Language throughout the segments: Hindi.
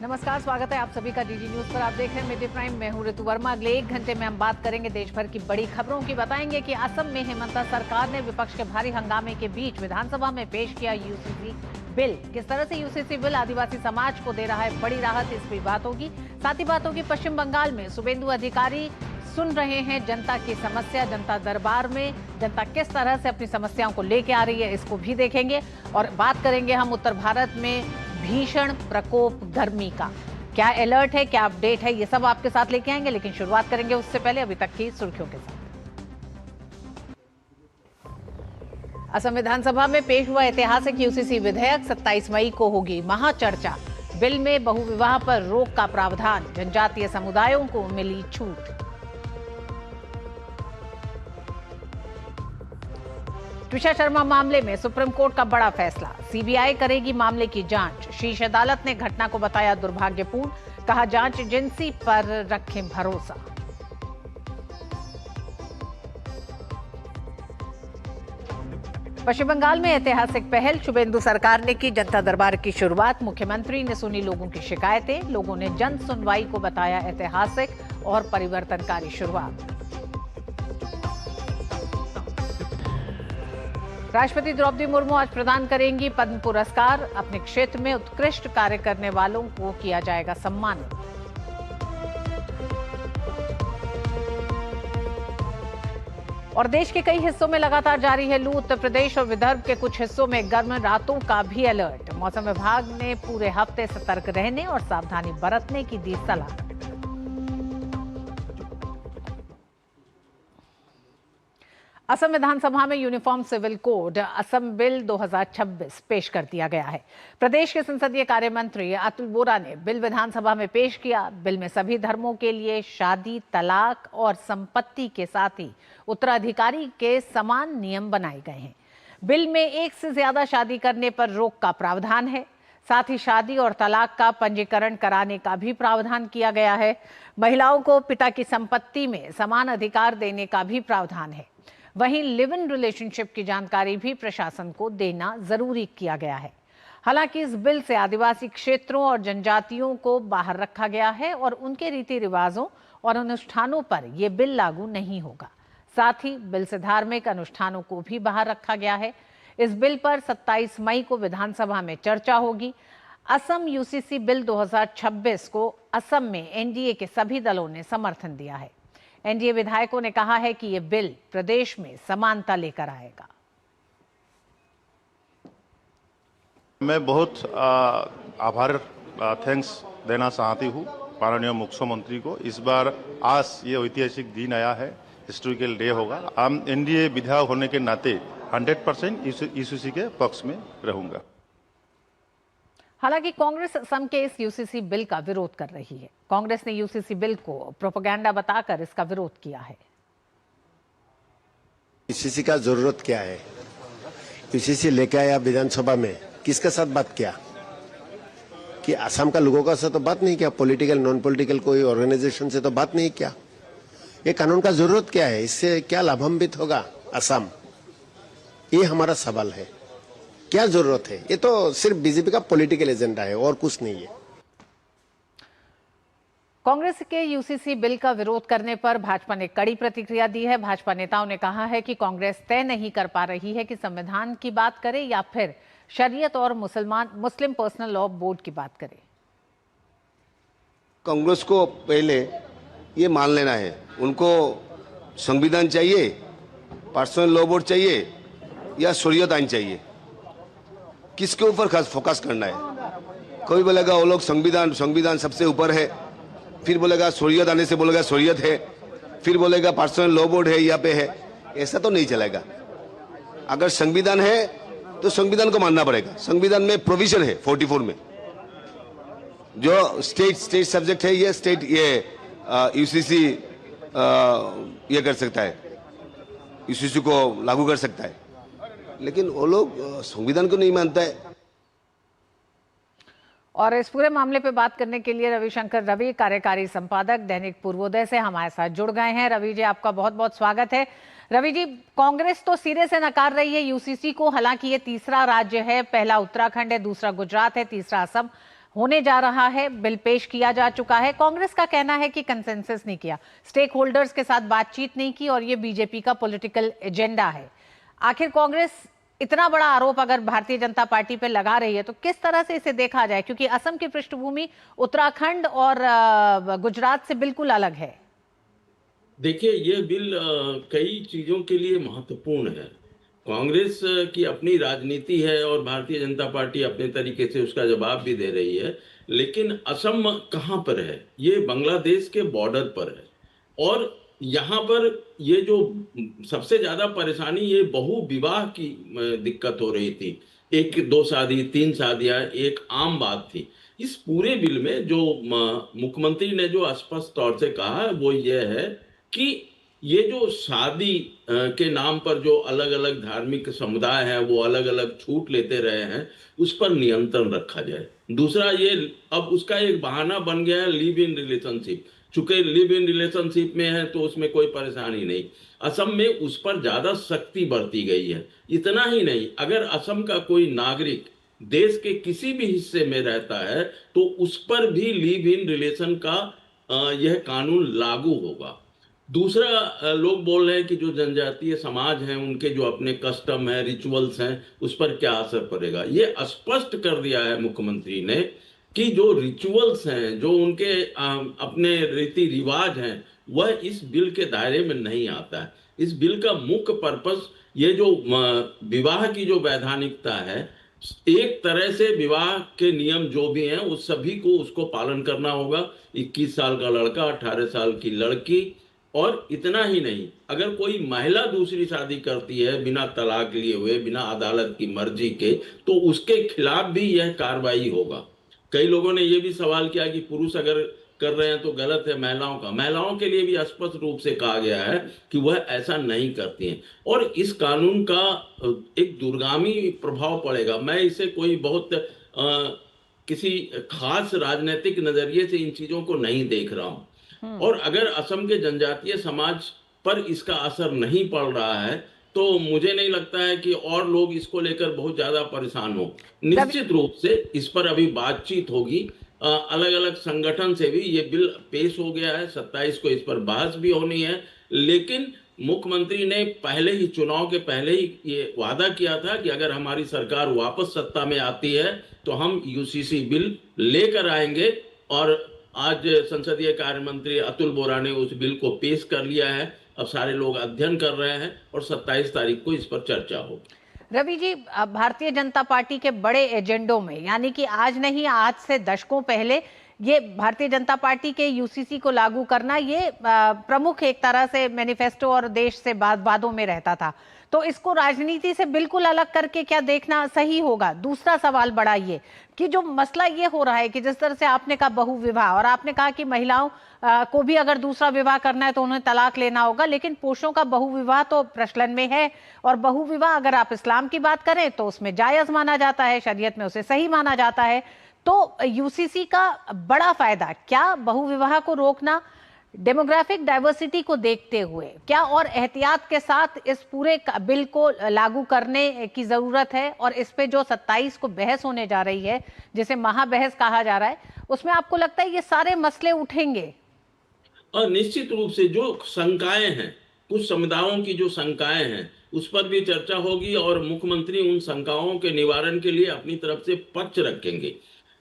नमस्कार, स्वागत है आप सभी का डीडी न्यूज पर। आप देख रहे हैं मिड डे प्राइम। मैं हूं ऋतु वर्मा। अगले 1 घंटे में हम बात करेंगे देश भर की बड़ी खबरों की। बताएंगे कि असम में हेमंता सरकार ने विपक्ष के भारी हंगामे के बीच विधानसभा में पेश किया यूसीसी बिल। किस तरह से यूसीसी बिल आदिवासी समाज को दे रहा है बड़ी राहत, इस पर बात होगी। साथ ही बात होगी पश्चिम बंगाल में शुभेंदु अधिकारी सुन रहे हैं जनता की समस्या। जनता दरबार में जनता किस तरह से अपनी समस्याओं को लेके आ रही है, इसको भी देखेंगे। और बात करेंगे हम उत्तर भारत में भीषण प्रकोप गर्मी का। क्या अलर्ट है, क्या अपडेट है, ये सब आपके साथ लेके आएंगे। लेकिन शुरुआत करेंगे उससे पहले अभी तक की सुर्खियों के साथ। असम विधानसभा में पेश हुआ ऐतिहासिक यूसीसी विधेयक। 27 मई को होगी महाचर्चा। बिल में बहुविवाह पर रोक का प्रावधान। जनजातीय समुदायों को मिली छूट। तुषार शर्मा मामले में सुप्रीम कोर्ट का बड़ा फैसला। सीबीआई करेगी मामले की जांच। शीर्ष अदालत ने घटना को बताया दुर्भाग्यपूर्ण। कहा जांच एजेंसी पर रखें भरोसा। पश्चिम बंगाल में ऐतिहासिक पहल। शुभेंदु सरकार ने की जनता दरबार की शुरुआत। मुख्यमंत्री ने सुनी लोगों की शिकायतें। लोगों ने जन सुनवाई को बताया ऐतिहासिक और परिवर्तनकारी शुरुआत। राष्ट्रपति द्रौपदी मुर्मू आज प्रदान करेंगी पद्म पुरस्कार। अपने क्षेत्र में उत्कृष्ट कार्य करने वालों को किया जाएगा सम्मानित। और देश के कई हिस्सों में लगातार जारी है लू। उत्तर प्रदेश और विदर्भ के कुछ हिस्सों में गर्म रातों का भी अलर्ट। मौसम विभाग ने पूरे हफ्ते सतर्क रहने और सावधानी बरतने की दी सलाह। असम विधानसभा में uniform civil code Assam bill 2026 पेश कर दिया गया है। प्रदेश के संसदीय कार्य मंत्री अतुल बोरा ने बिल विधानसभा में पेश किया। बिल में सभी धर्मों के लिए शादी, तलाक और संपत्ति के साथ ही उत्तराधिकारी के समान नियम बनाए गए हैं। बिल में एक से ज्यादा शादी करने पर रोक का प्रावधान है। साथ ही शादी और तलाक का पंजीकरण कराने का भी प्रावधान किया गया है। महिलाओं को पिता की संपत्ति में समान अधिकार देने का भी प्रावधान है। वहीं लिव इन रिलेशनशिप की जानकारी भी प्रशासन को देना जरूरी किया गया है। हालांकि इस बिल से आदिवासी क्षेत्रों और जनजातियों को बाहर रखा गया है और उनके रीति रिवाजों और अनुष्ठानों पर यह बिल लागू नहीं होगा। साथ ही बिल से धार्मिक अनुष्ठानों को भी बाहर रखा गया है। इस बिल पर 27 मई को विधानसभा में चर्चा होगी। असम यूसीसी बिल 2026 को असम में एनडीए के सभी दलों ने समर्थन दिया है। एनडीए विधायकों ने कहा है कि यह बिल प्रदेश में समानता लेकर आएगा। मैं बहुत आभार थैंक्स देना चाहती हूँ माननीय मुख्यमंत्री को। इस बार आज ये ऐतिहासिक दिन आया है, हिस्टोरिकल डे होगा। हम एनडीए विधायक होने के नाते 100% यूसीसी के पक्ष में रहूंगा। हालांकि कांग्रेस असम के इस यूसीसी बिल का विरोध कर रही है। कांग्रेस ने यूसीसी बिल को प्रोपेगेंडा बताकर इसका विरोध किया है। यूसीसी का जरूरत क्या है? यूसीसी लेके आया विधानसभा में, किसके साथ बात किया? कि असम का लोगों का साथ तो बात नहीं किया, पॉलिटिकल नॉन पॉलिटिकल कोई ऑर्गेनाइजेशन से तो बात नहीं किया। ये कानून का जरूरत क्या है? इससे क्या लाभान्वित होगा असम? ये हमारा सवाल है। क्या जरूरत है? ये तो सिर्फ बीजेपी का पॉलिटिकल एजेंडा है और कुछ नहीं है। कांग्रेस के यूसीसी बिल का विरोध करने पर भाजपा ने कड़ी प्रतिक्रिया दी है। भाजपा नेताओं ने कहा है कि कांग्रेस तय नहीं कर पा रही है कि संविधान की बात करे या फिर शरीयत और मुस्लिम पर्सनल लॉ बोर्ड की बात करे। कांग्रेस को पहले ये मान लेना है, उनको संविधान चाहिए, पर्सनल लॉ बोर्ड चाहिए या शरीयत आइन चाहिए, किसके ऊपर खास फोकस करना है। कोई बोलेगा वो लोग संविधान सबसे ऊपर है, फिर बोलेगा शरीयत आने से बोलेगा शरीयत है, फिर बोलेगा पर्सनल लॉ बोर्ड है यहाँ पे है। ऐसा तो नहीं चलेगा। अगर संविधान है तो संविधान को मानना पड़ेगा। संविधान में प्रोविजन है 44 में, जो स्टेट सब्जेक्ट है, ये स्टेट यूसीसी ये कर सकता है, यूसीसी को लागू कर सकता है। लेकिन वो लोग संविधान को नहीं मानता है। और इस पूरे मामले पे बात करने के लिए रविशंकर रवि, कार्यकारी संपादक दैनिक पूर्वोदय से हमारे साथ जुड़ गए हैं। रवि जी, आपका बहुत बहुत स्वागत है। रवि जी, कांग्रेस तो सिरे से नकार रही है यूसीसी को। हालांकि ये तीसरा राज्य है, पहला उत्तराखंड है, दूसरा गुजरात है, तीसरा असम। होने जा रहा है, बिल पेश किया जा चुका है। कांग्रेस का कहना है कि कंसेंसस नहीं किया, स्टेक होल्डर्स के साथ बातचीत नहीं की और ये बीजेपी का पॉलिटिकल एजेंडा है। आखिर कांग्रेस इतना बड़ा आरोप अगर भारतीय जनता पार्टी पर लगा रही है तो किस तरह से इसे देखा जाए, क्योंकि असम की पृष्ठभूमि उत्तराखंड और गुजरात से बिल्कुल अलग है। देखिए, ये बिल कई चीजों के लिए महत्वपूर्ण है। कांग्रेस की अपनी राजनीति है और भारतीय जनता पार्टी अपने तरीके से उसका जवाब भी दे रही है, लेकिन असम कहाँ पर है? ये बांग्लादेश के बॉर्डर पर है और यहाँ पर ये जो सबसे ज्यादा परेशानी, ये बहु विवाह की दिक्कत हो रही थी। एक दो शादी, तीन शादियां एक आम बात थी। इस पूरे बिल में जो मुख्यमंत्री ने जो स्पष्ट तौर से कहा वो ये है कि ये जो शादी के नाम पर जो अलग अलग धार्मिक समुदाय हैं वो अलग अलग छूट लेते रहे हैं, उस पर नियंत्रण रखा जाए। दूसरा, ये अब उसका एक बहाना बन गया है लिव इन रिलेशनशिप। चूंकि लिव इन रिलेशनशिप में है तो उसमें कोई परेशानी नहीं। असम में उस पर ज्यादा सख्ती बरती गई है। इतना ही नहीं, अगर असम का कोई नागरिक देश के किसी भी हिस्से में रहता है तो उस पर भी लिव इन रिलेशन का यह कानून लागू होगा। दूसरा, लोग बोल रहे हैं कि जो जनजातीय समाज हैं उनके जो अपने कस्टम है, रिचुअल्स हैं, उस पर क्या असर पड़ेगा। ये स्पष्ट कर दिया है मुख्यमंत्री ने कि जो रिचुअल्स हैं, जो उनके अपने रीति रिवाज हैं, वह इस बिल के दायरे में नहीं आता है। इस बिल का मुख्य पर्पस ये जो विवाह की जो वैधानिकता है, एक तरह से विवाह के नियम जो भी हैं उस सभी को उसको पालन करना होगा। 21 साल का लड़का, 18 साल की लड़की, और इतना ही नहीं, अगर कोई महिला दूसरी शादी करती है बिना तलाक लिए हुए, बिना अदालत की मर्जी के, तो उसके खिलाफ भी यह कार्रवाई होगा। कई लोगों ने यह भी सवाल किया कि पुरुष अगर कर रहे हैं तो गलत है महिलाओं का। महिलाओं के लिए भी स्पष्ट रूप से कहा गया है कि वह ऐसा नहीं करती हैं और इस कानून का एक दूरगामी प्रभाव पड़ेगा। मैं इसे कोई बहुत किसी खास राजनीतिक नजरिए से इन चीजों को नहीं देख रहा हूं। और अगर असम के जनजातीय समाज पर इसका असर नहीं पड़ रहा है तो मुझे नहीं लगता है कि और लोग इसको लेकर बहुत ज्यादा परेशान हो। निश्चित रूप से इस पर अभी बातचीत होगी। अलग अलग संगठन से भी ये बिल पेश हो गया है, 27 को इस पर बहस भी होनी है। लेकिन मुख्यमंत्री ने पहले ही, चुनाव के पहले ही ये वादा किया था कि अगर हमारी सरकार वापस सत्ता में आती है तो हम यूसीसी बिल लेकर आएंगे। और आज संसदीय कार्य मंत्री अतुल बोरा ने उस बिल को पेश कर लिया है। अब सारे लोग अध्ययन कर रहे हैं और 27 तारीख को इस पर चर्चा होगी। रवि जी, भारतीय जनता पार्टी के बड़े एजेंडों में, यानी कि आज नहीं, आज से दशकों पहले ये भारतीय जनता पार्टी के यूसीसी को लागू करना ये प्रमुख एक तरह से मैनिफेस्टो और देश से वादों में रहता था। तो इसको राजनीति से बिल्कुल अलग करके क्या देखना सही होगा? दूसरा सवाल बड़ा ये कि जो मसला ये हो रहा है कि जिस तरह से आपने कहा बहु विवाह, और आपने कहा कि महिलाओं को भी अगर दूसरा विवाह करना है तो उन्हें तलाक लेना होगा, लेकिन पुरुषों का बहु विवाह तो प्रचलन में है। और बहु विवाह अगर आप इस्लाम की बात करें तो उसमें जायज माना जाता है, शरीयत में उसे सही माना जाता है। तो यूसीसी का बड़ा फायदा क्या बहु विवाह को रोकना, डेमोग्राफिक डाइवर्सिटी को देखते हुए क्या और एहतियात के साथ इस पूरे बिल को लागू करने की जरूरत है? और इस पे जो 27 को बहस होने जा रही है, जिसे महाबहस कहा जा रहा है, उसमें आपको लगता है ये सारे मसले उठेंगे? और निश्चित रूप से जो शंकाएं हैं, कुछ समुदायों की जो शंकाएं हैं, उस पर भी चर्चा होगी और मुख्यमंत्री उन शंकाओं के निवारण के लिए अपनी तरफ से पक्ष रखेंगे।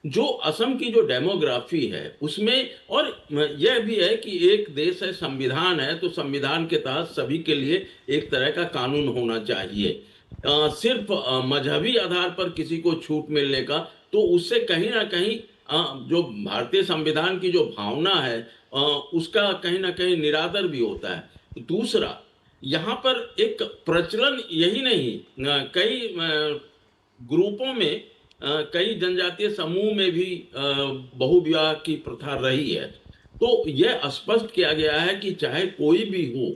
जो असम की जो डेमोग्राफी है उसमें, और यह भी है कि एक देश है, संविधान है, तो संविधान के तहत सभी के लिए एक तरह का कानून होना चाहिए। सिर्फ मजहबी आधार पर किसी को छूट मिलने का, तो उससे कहीं ना कहीं जो भारतीय संविधान की जो भावना है उसका कहीं ना कहीं निरादर भी होता है। दूसरा, यहाँ पर एक प्रचलन यही नहीं, कई ग्रुपों में, कई जनजातीय समूह में भी बहुविवाह की प्रथा रही है। तो यह स्पष्ट किया गया है कि चाहे कोई भी हो,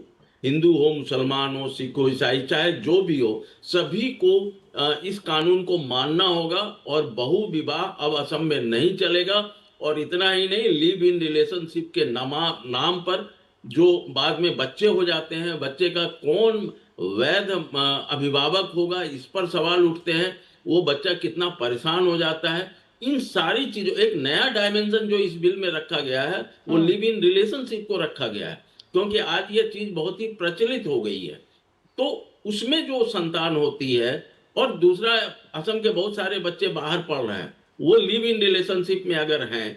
हिंदू हो, मुसलमान हो, सिख हो, ईसाई, चाहे जो भी हो, सभी को इस कानून को मानना होगा और बहु विवाह अब असम में नहीं चलेगा। और इतना ही नहीं, लिव इन रिलेशनशिप के नाम पर जो बाद में बच्चे हो जाते हैं, बच्चे का कौन वैध अभिभावक होगा, इस पर सवाल उठते हैं। वो बच्चा कितना परेशान हो जाता है। इन सारी चीजों, एक नया डायमेंशन जो इस बिल में रखा गया है वो लिव इन रिलेशनशिप को रखा गया है, क्योंकि आज ये चीज बहुत ही प्रचलित हो गई है। तो उसमें जो संतान होती है, और दूसरा असम के बहुत सारे बच्चे बाहर पढ़ रहे हैं, वो लिव इन रिलेशनशिप में अगर हैं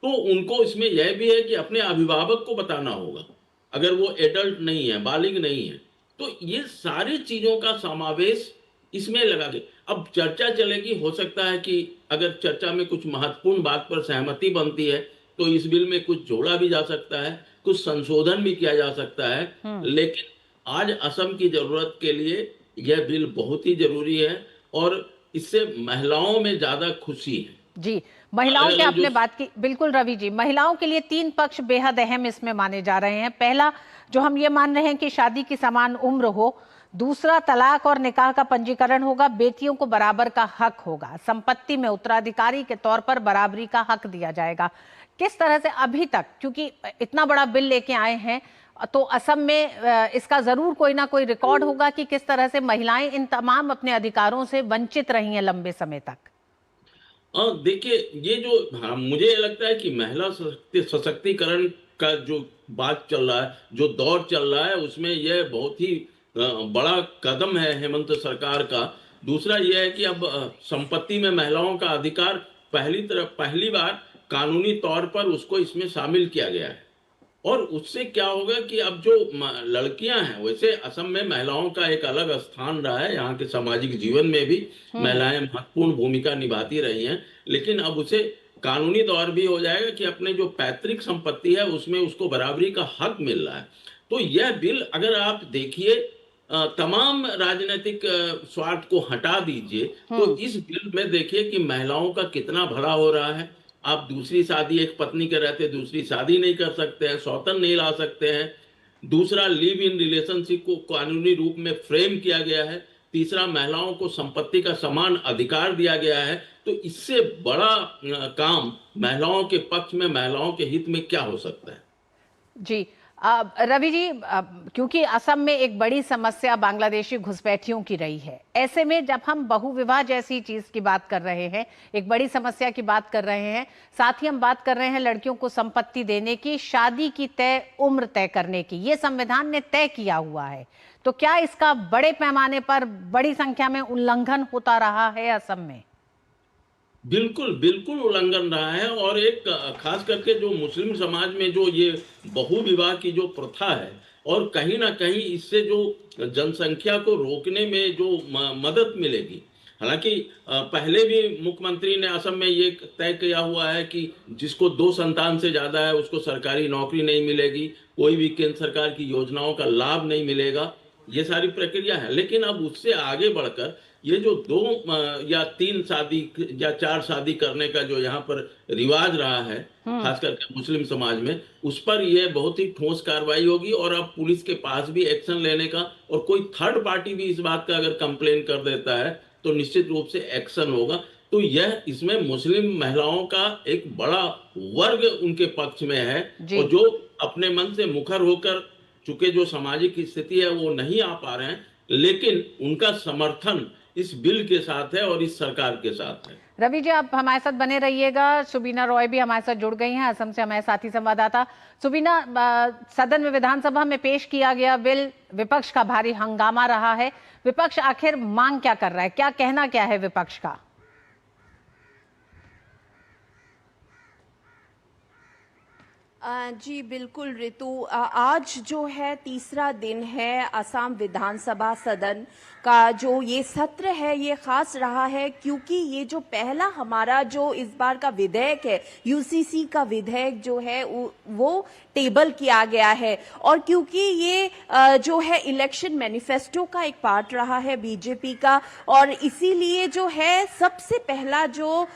तो उनको इसमें यह भी है कि अपने अभिभावक को बताना होगा अगर वो एडल्ट नहीं है, बालिग नहीं है। तो ये सारी चीजों का समावेश इसमें लगा के अब चर्चा चलेगी। हो सकता है कि अगर चर्चा में कुछ महत्वपूर्ण बात पर सहमति बनती है तो इस बिल में कुछ जोड़ा भी जा सकता है, कुछ संशोधन भी किया जा सकता है। लेकिन आज असम की जरूरत के लिए यह बिल बहुत ही जरूरी है और इससे महिलाओं में ज्यादा खुशी है। जी, महिलाओं की आपने बात की, बिल्कुल रवि जी, महिलाओं के लिए 3 पक्ष बेहद अहम इसमें माने जा रहे हैं। पहला, जो हम ये मान रहे हैं कि शादी की समान उम्र हो। दूसरा, तलाक और निकाह का पंजीकरण होगा। बेटियों को बराबर का हक होगा। संपत्ति में उत्तराधिकारी के तौर पर बराबरी का हक दिया जाएगा। किस तरह से अभी तक, क्योंकि इतना बड़ा बिल लेके आए हैं, तो असम में इसका जरूर कोई ना कोई रिकॉर्ड होगा कि किस तरह से महिलाएं इन तमाम अपने अधिकारों से वंचित रही हैं लंबे समय तक। देखिए, ये जो मुझे लगता है कि महिला सशक्तिकरण का जो बात चल रहा है, जो दौर चल रहा है, उसमें यह बहुत ही बड़ा कदम है हेमंत सरकार का। दूसरा यह है कि अब संपत्ति में महिलाओं का अधिकार पहली बार कानूनी तौर पर उसको इसमें शामिल किया गया है। और उससे क्या होगा कि अब जो लड़कियां हैं, वैसे असम में महिलाओं का एक अलग स्थान रहा है, यहाँ के सामाजिक जीवन में भी महिलाएं महत्वपूर्ण भूमिका निभाती रही हैं, लेकिन अब उसे कानूनी तौर भी हो जाएगा कि अपने जो पैतृक संपत्ति है उसमें उसको बराबरी का हक मिल रहा है। तो यह बिल, अगर आप देखिए, तमाम राजनीतिक स्वार्थ को हटा दीजिए तो इस बिल में देखिए कि महिलाओं का कितना भला हो रहा है। आप दूसरी शादी, एक पत्नी के रहते दूसरी शादी नहीं कर सकते हैं, सौतन नहीं ला सकते हैं। दूसरा, लिव इन रिलेशनशिप को कानूनी रूप में फ्रेम किया गया है। तीसरा, महिलाओं को संपत्ति का समान अधिकार दिया गया है। तो इससे बड़ा काम महिलाओं के पक्ष में, महिलाओं के हित में क्या हो सकता है? जी, रवि जी, क्योंकि असम में एक बड़ी समस्या बांग्लादेशी घुसपैठियों की रही है, ऐसे में जब हम बहुविवाह जैसी चीज की बात कर रहे हैं, एक बड़ी समस्या की बात कर रहे हैं, साथ ही हम बात कर रहे हैं लड़कियों को संपत्ति देने की, शादी की उम्र तय करने की, ये संविधान ने तय किया हुआ है, तो क्या इसका बड़े पैमाने पर बड़ी संख्या में उल्लंघन होता रहा है असम में? बिल्कुल बिल्कुल उल्लंघन रहा है। और एक खास करके जो मुस्लिम समाज में जो ये बहुविवाह की जो प्रथा है, और कहीं ना कहीं इससे जो जनसंख्या को रोकने में जो मदद मिलेगी। हालांकि पहले भी मुख्यमंत्री ने असम में ये तय किया हुआ है कि जिसको 2 संतान से ज्यादा है उसको सरकारी नौकरी नहीं मिलेगी, कोई भी केंद्र सरकार की योजनाओं का लाभ नहीं मिलेगा, ये सारी प्रक्रिया है। लेकिन अब उससे आगे बढ़कर ये जो 2 या 3 शादी या 4 शादी करने का जो यहाँ पर रिवाज रहा है, खास करके मुस्लिम समाज में, उस पर यह बहुत ही ठोस कार्रवाई होगी। और अब पुलिस के पास भी एक्शन लेने का, और कोई थर्ड पार्टी भी इस बात का अगर कंप्लेन कर देता है तो निश्चित रूप से एक्शन होगा। तो यह, इसमें मुस्लिम महिलाओं का एक बड़ा वर्ग उनके पक्ष में है, और जो अपने मन से मुखर होकर, चूंकि जो सामाजिक स्थिति है वो नहीं आ पा रहे हैं, लेकिन उनका समर्थन इस बिल के साथ है और इस सरकार के साथ है। रवि जी, आप हमारे साथ बने रहिएगा। सुबीना रॉय भी हमारे साथ जुड़ गई हैं, असम से हमारे साथी संवाददाता। सुबीना, सदन में, विधानसभा में पेश किया गया बिल, विपक्ष का भारी हंगामा रहा है। विपक्ष आखिर मांग क्या कर रहा है, क्या कहना क्या है विपक्ष का? जी बिल्कुल ऋतु, आज जो है तीसरा दिन है असम विधानसभा सदन का जो ये सत्र है, ये खास रहा है क्योंकि ये जो पहला हमारा जो इस बार का विधेयक है, यूसीसी का विधेयक जो है वो टेबल किया गया है। और क्योंकि ये जो है इलेक्शन मैनिफेस्टो का एक पार्ट रहा है बीजेपी का, और इसीलिए जो है सबसे पहला जो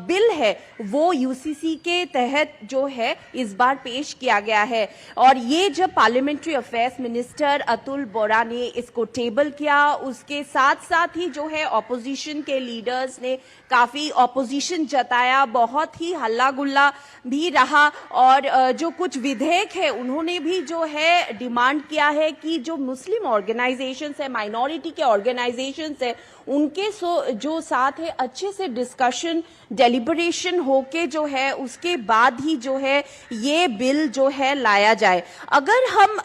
बिल है वो यूसीसी के तहत जो है इस बार पेश किया गया है। और ये जब पार्लियामेंट्री अफेयर्स मिनिस्टर अतुल बोरा ने इसको टेबल किया, उसके साथ साथ ही जो है ऑपोजिशन के लीडर्स ने काफी ऑपोजिशन जताया, बहुत ही हल्ला गुल्ला भी रहा। और जो कुछ विधेयक है उन्होंने भी जो है डिमांड किया है कि जो मुस्लिम ऑर्गेनाइजेशंस है, माइनॉरिटी के ऑर्गेनाइजेशंस है, उनके जो साथ है अच्छे से डिस्कशन डेलिबरेशन होके जो है उसके बाद ही जो है ये बिल जो है लाया जाए। अगर हम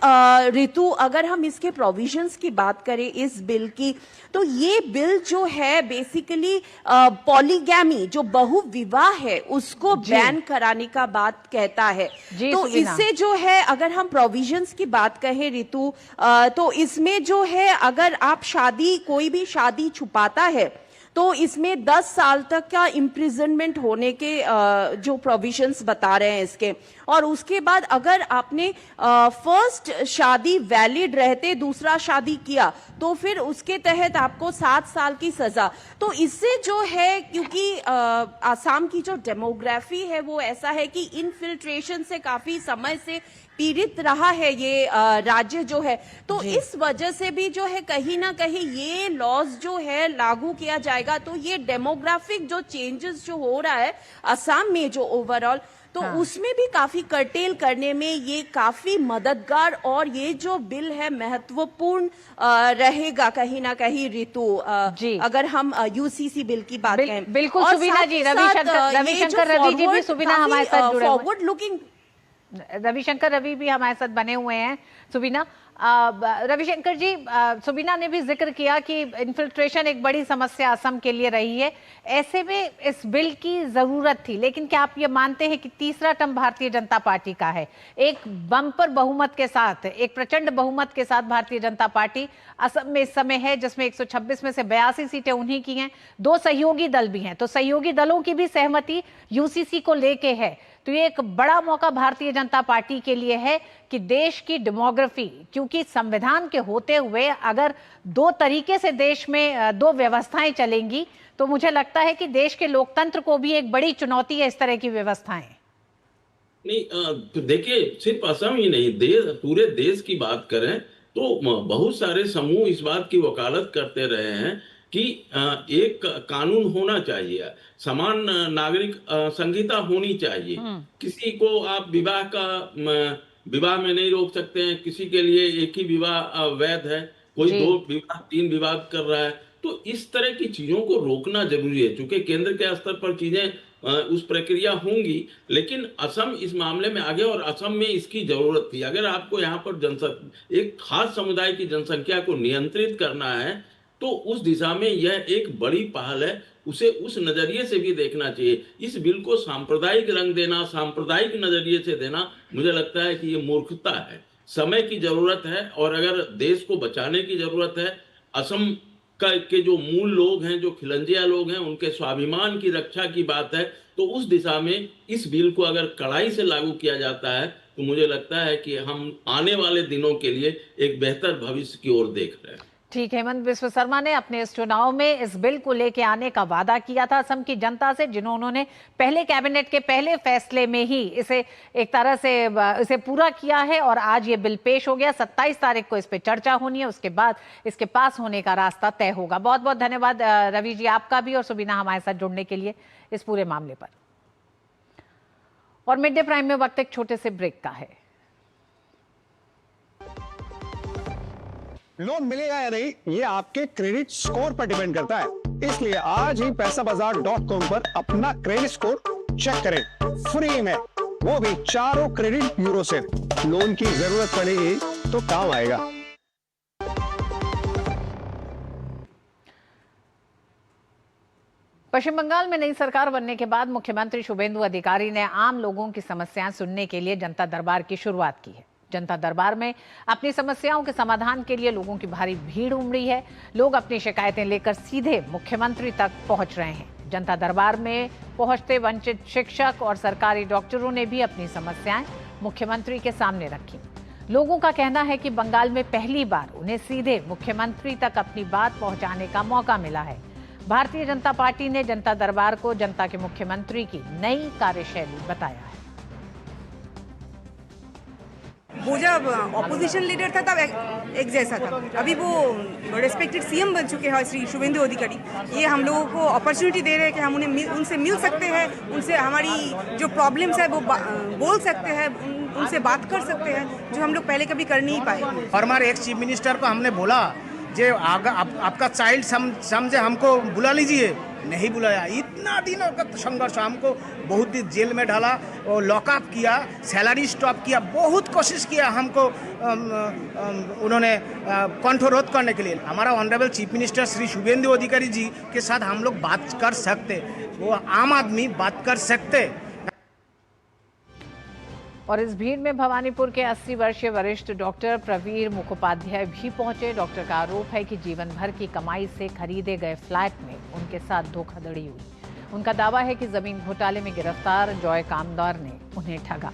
ऋतु अगर हम इसके प्रोविजंस की बात करें इस बिल की, तो ये बिल जो है बेसिकली पॉलीगैमी जो बहुविवाह है उसको बैन कराने का बात कहता है। तो इससे जो है अगर हम प्रोविजंस की बात कहें ऋतु, तो इसमें जो है अगर आप कोई भी शादी छुपाता है तो इसमें 10 साल तक का इम्प्रिजनमेंट होने के जो प्रोविजंस बता रहे हैं इसके। और उसके बाद अगर आपने फर्स्ट शादी वैलिड रहते दूसरा शादी किया तो फिर उसके तहत आपको 7 साल की सजा। तो इससे जो है क्योंकि आसाम की जो डेमोग्राफी है वो ऐसा है कि इनफिल्ट्रेशन से काफी समय से पीड़ित रहा है ये राज्य जो है, तो इस वजह से भी जो है कहीं ना कहीं ये लॉज जो है लागू किया जाएगा तो ये डेमोग्राफिक जो चेंजेस जो हो रहा है असम में जो ओवरऑल, तो उसमें भी काफी कर्टेल करने में ये काफी मददगार और ये जो बिल है महत्वपूर्ण रहेगा कहीं ना कहीं ऋतु। अगर हम यूसीसी बिल की बात करें। बिल्कुल सुबीना जी, रविशंकर रवि जी भी सुबीना हमारे साथ जुड़े फॉरवर्ड लुकिंग रविशंकर रवि भी हमारे साथ बने हुए हैं। सुबीना, रविशंकर जी, सुबीना ने भी जिक्र किया कि इन्फिल्ट्रेशन एक बड़ी समस्या असम के लिए रही है, ऐसे में इस बिल की जरूरत थी, लेकिन क्या आप ये मानते हैं कि तीसरा टर्म भारतीय जनता पार्टी का है? एक बम्पर बहुमत के साथ, एक प्रचंड बहुमत के साथ भारतीय जनता पार्टी असम में इस समय है, जिसमें 126 में से 82 सीटें उन्हीं की हैं, 2 सहयोगी दल भी हैं, तो सहयोगी दलों की भी सहमति यूसीसी को लेके है। तो ये एक बड़ा मौका भारतीय जनता पार्टी के लिए है कि देश की डेमोग्राफी, क्योंकि संविधान के होते हुए अगर 2 तरीके से देश में 2 व्यवस्थाएं चलेंगी तो मुझे लगता है कि देश के लोकतंत्र को भी एक बड़ी चुनौती है इस तरह की व्यवस्थाएं। नहीं, तो देखिए, सिर्फ असम ही नहीं, पूरे देश की बात करें तो बहुत सारे समूह इस बात की वकालत करते रहे हैं कि एक कानून होना चाहिए, समान नागरिक संहिता होनी चाहिए। किसी को आप विवाह में नहीं रोक सकते हैं, किसी के लिए एक ही विवाह वैध है, कोई 2 विवाह 3 विवाह कर रहा है, तो इस तरह की चीजों को रोकना जरूरी है। चूंकि केंद्र के स्तर पर चीजें उस प्रक्रिया होंगी, लेकिन असम इस मामले में आगे और असम में इसकी जरूरत थी। अगर आपको यहाँ पर एक खास समुदाय की जनसंख्या को नियंत्रित करना है तो उस दिशा में यह एक बड़ी पहल है, उसे उस नजरिए से भी देखना चाहिए। इस बिल को सांप्रदायिक रंग देना, सांप्रदायिक नजरिए से देना, मुझे लगता है कि ये मूर्खता है। समय की जरूरत है और अगर देश को बचाने की जरूरत है, असम के जो मूल लोग हैं, जो खिलंजिया लोग हैं, उनके स्वाभिमान की रक्षा की बात है, तो उस दिशा में इस बिल को अगर कड़ाई से लागू किया जाता है तो मुझे लगता है कि हम आने वाले दिनों के लिए एक बेहतर भविष्य की ओर देख रहे हैं। ठीक, हेमंत बिस्व शर्मा ने अपने इस चुनाव में इस बिल को लेके आने का वादा किया था असम की जनता से, जिन्होंने पहले कैबिनेट के पहले फैसले में ही इसे एक तरह से इसे पूरा किया है और आज ये बिल पेश हो गया। 27 तारीख को इस पे चर्चा होनी है, उसके बाद इसके पास होने का रास्ता तय होगा। बहुत बहुत धन्यवाद रवि जी आपका भी और सुबीना हमारे साथ जुड़ने के लिए इस पूरे मामले पर। और मिड डे प्राइम में वक्त एक छोटे से ब्रेक का है। लोन मिलेगा या नहीं ये आपके क्रेडिट स्कोर पर डिपेंड करता है, इसलिए आज ही पैसाबाजार.com पर अपना क्रेडिट स्कोर चेक करें फ्री में, वो भी 4 क्रेडिट ब्यूरो से। लोन की जरूरत पड़ेगी तो काम आएगा। पश्चिम बंगाल में नई सरकार बनने के बाद मुख्यमंत्री शुभेंदु अधिकारी ने आम लोगों की समस्याएं सुनने के लिए जनता दरबार की शुरुआत की है। जनता दरबार में अपनी समस्याओं के समाधान के लिए लोगों की भारी भीड़ उमड़ी है। लोग अपनी शिकायतें लेकर सीधे मुख्यमंत्री तक पहुंच रहे हैं। जनता दरबार में पहुंचते वंचित शिक्षक और सरकारी डॉक्टरों ने भी अपनी समस्याएं मुख्यमंत्री के सामने रखी। लोगों का कहना है कि बंगाल में पहली बार उन्हें सीधे मुख्यमंत्री तक अपनी बात पहुंचाने का मौका मिला है। भारतीय जनता पार्टी ने जनता दरबार को जनता के मुख्यमंत्री की नई कार्यशैली बताया है। वो जब ऑपोजिशन लीडर था तब एक जैसा था, अभी वो रेस्पेक्टेड सीएम बन चुके हैं श्री शुभेंदु अधिकारी। ये हम लोगों को अपॉर्चुनिटी दे रहे हैं कि हम उनसे मिल सकते हैं, उनसे हमारी जो प्रॉब्लम्स है वो बोल सकते हैं, उनसे बात कर सकते हैं, जो हम लोग पहले कभी कर नहीं पाए। और हमारे एक्स चीफ मिनिस्टर को हमने बोला जे आपका चाइल्ड समझे हमको बुला लीजिए, नहीं बुलाया। इतना दिनों का संघर्ष, हमको बहुत दिन जेल में डाला और लॉकअप किया, सैलरी स्टॉप किया, बहुत कोशिश किया हमको उन्होंने कंठरोध करने के लिए। हमारा honourable chief minister Shri Suvendu Adhikari ji के साथ हम लोग बात कर सकते, वो आम आदमी बात कर सकते। और इस भीड़ में भवानीपुर के 80 वर्षीय वरिष्ठ डॉक्टर प्रवीर मुखोपाध्याय भी पहुंचे। डॉक्टर का आरोप है कि जीवन भर की कमाई से खरीदे गए फ्लैट में उनके साथ धोखाधड़ी हुई। उनका दावा है कि जमीन घोटाले में गिरफ्तार जॉय कामदार ने उन्हें ठगा।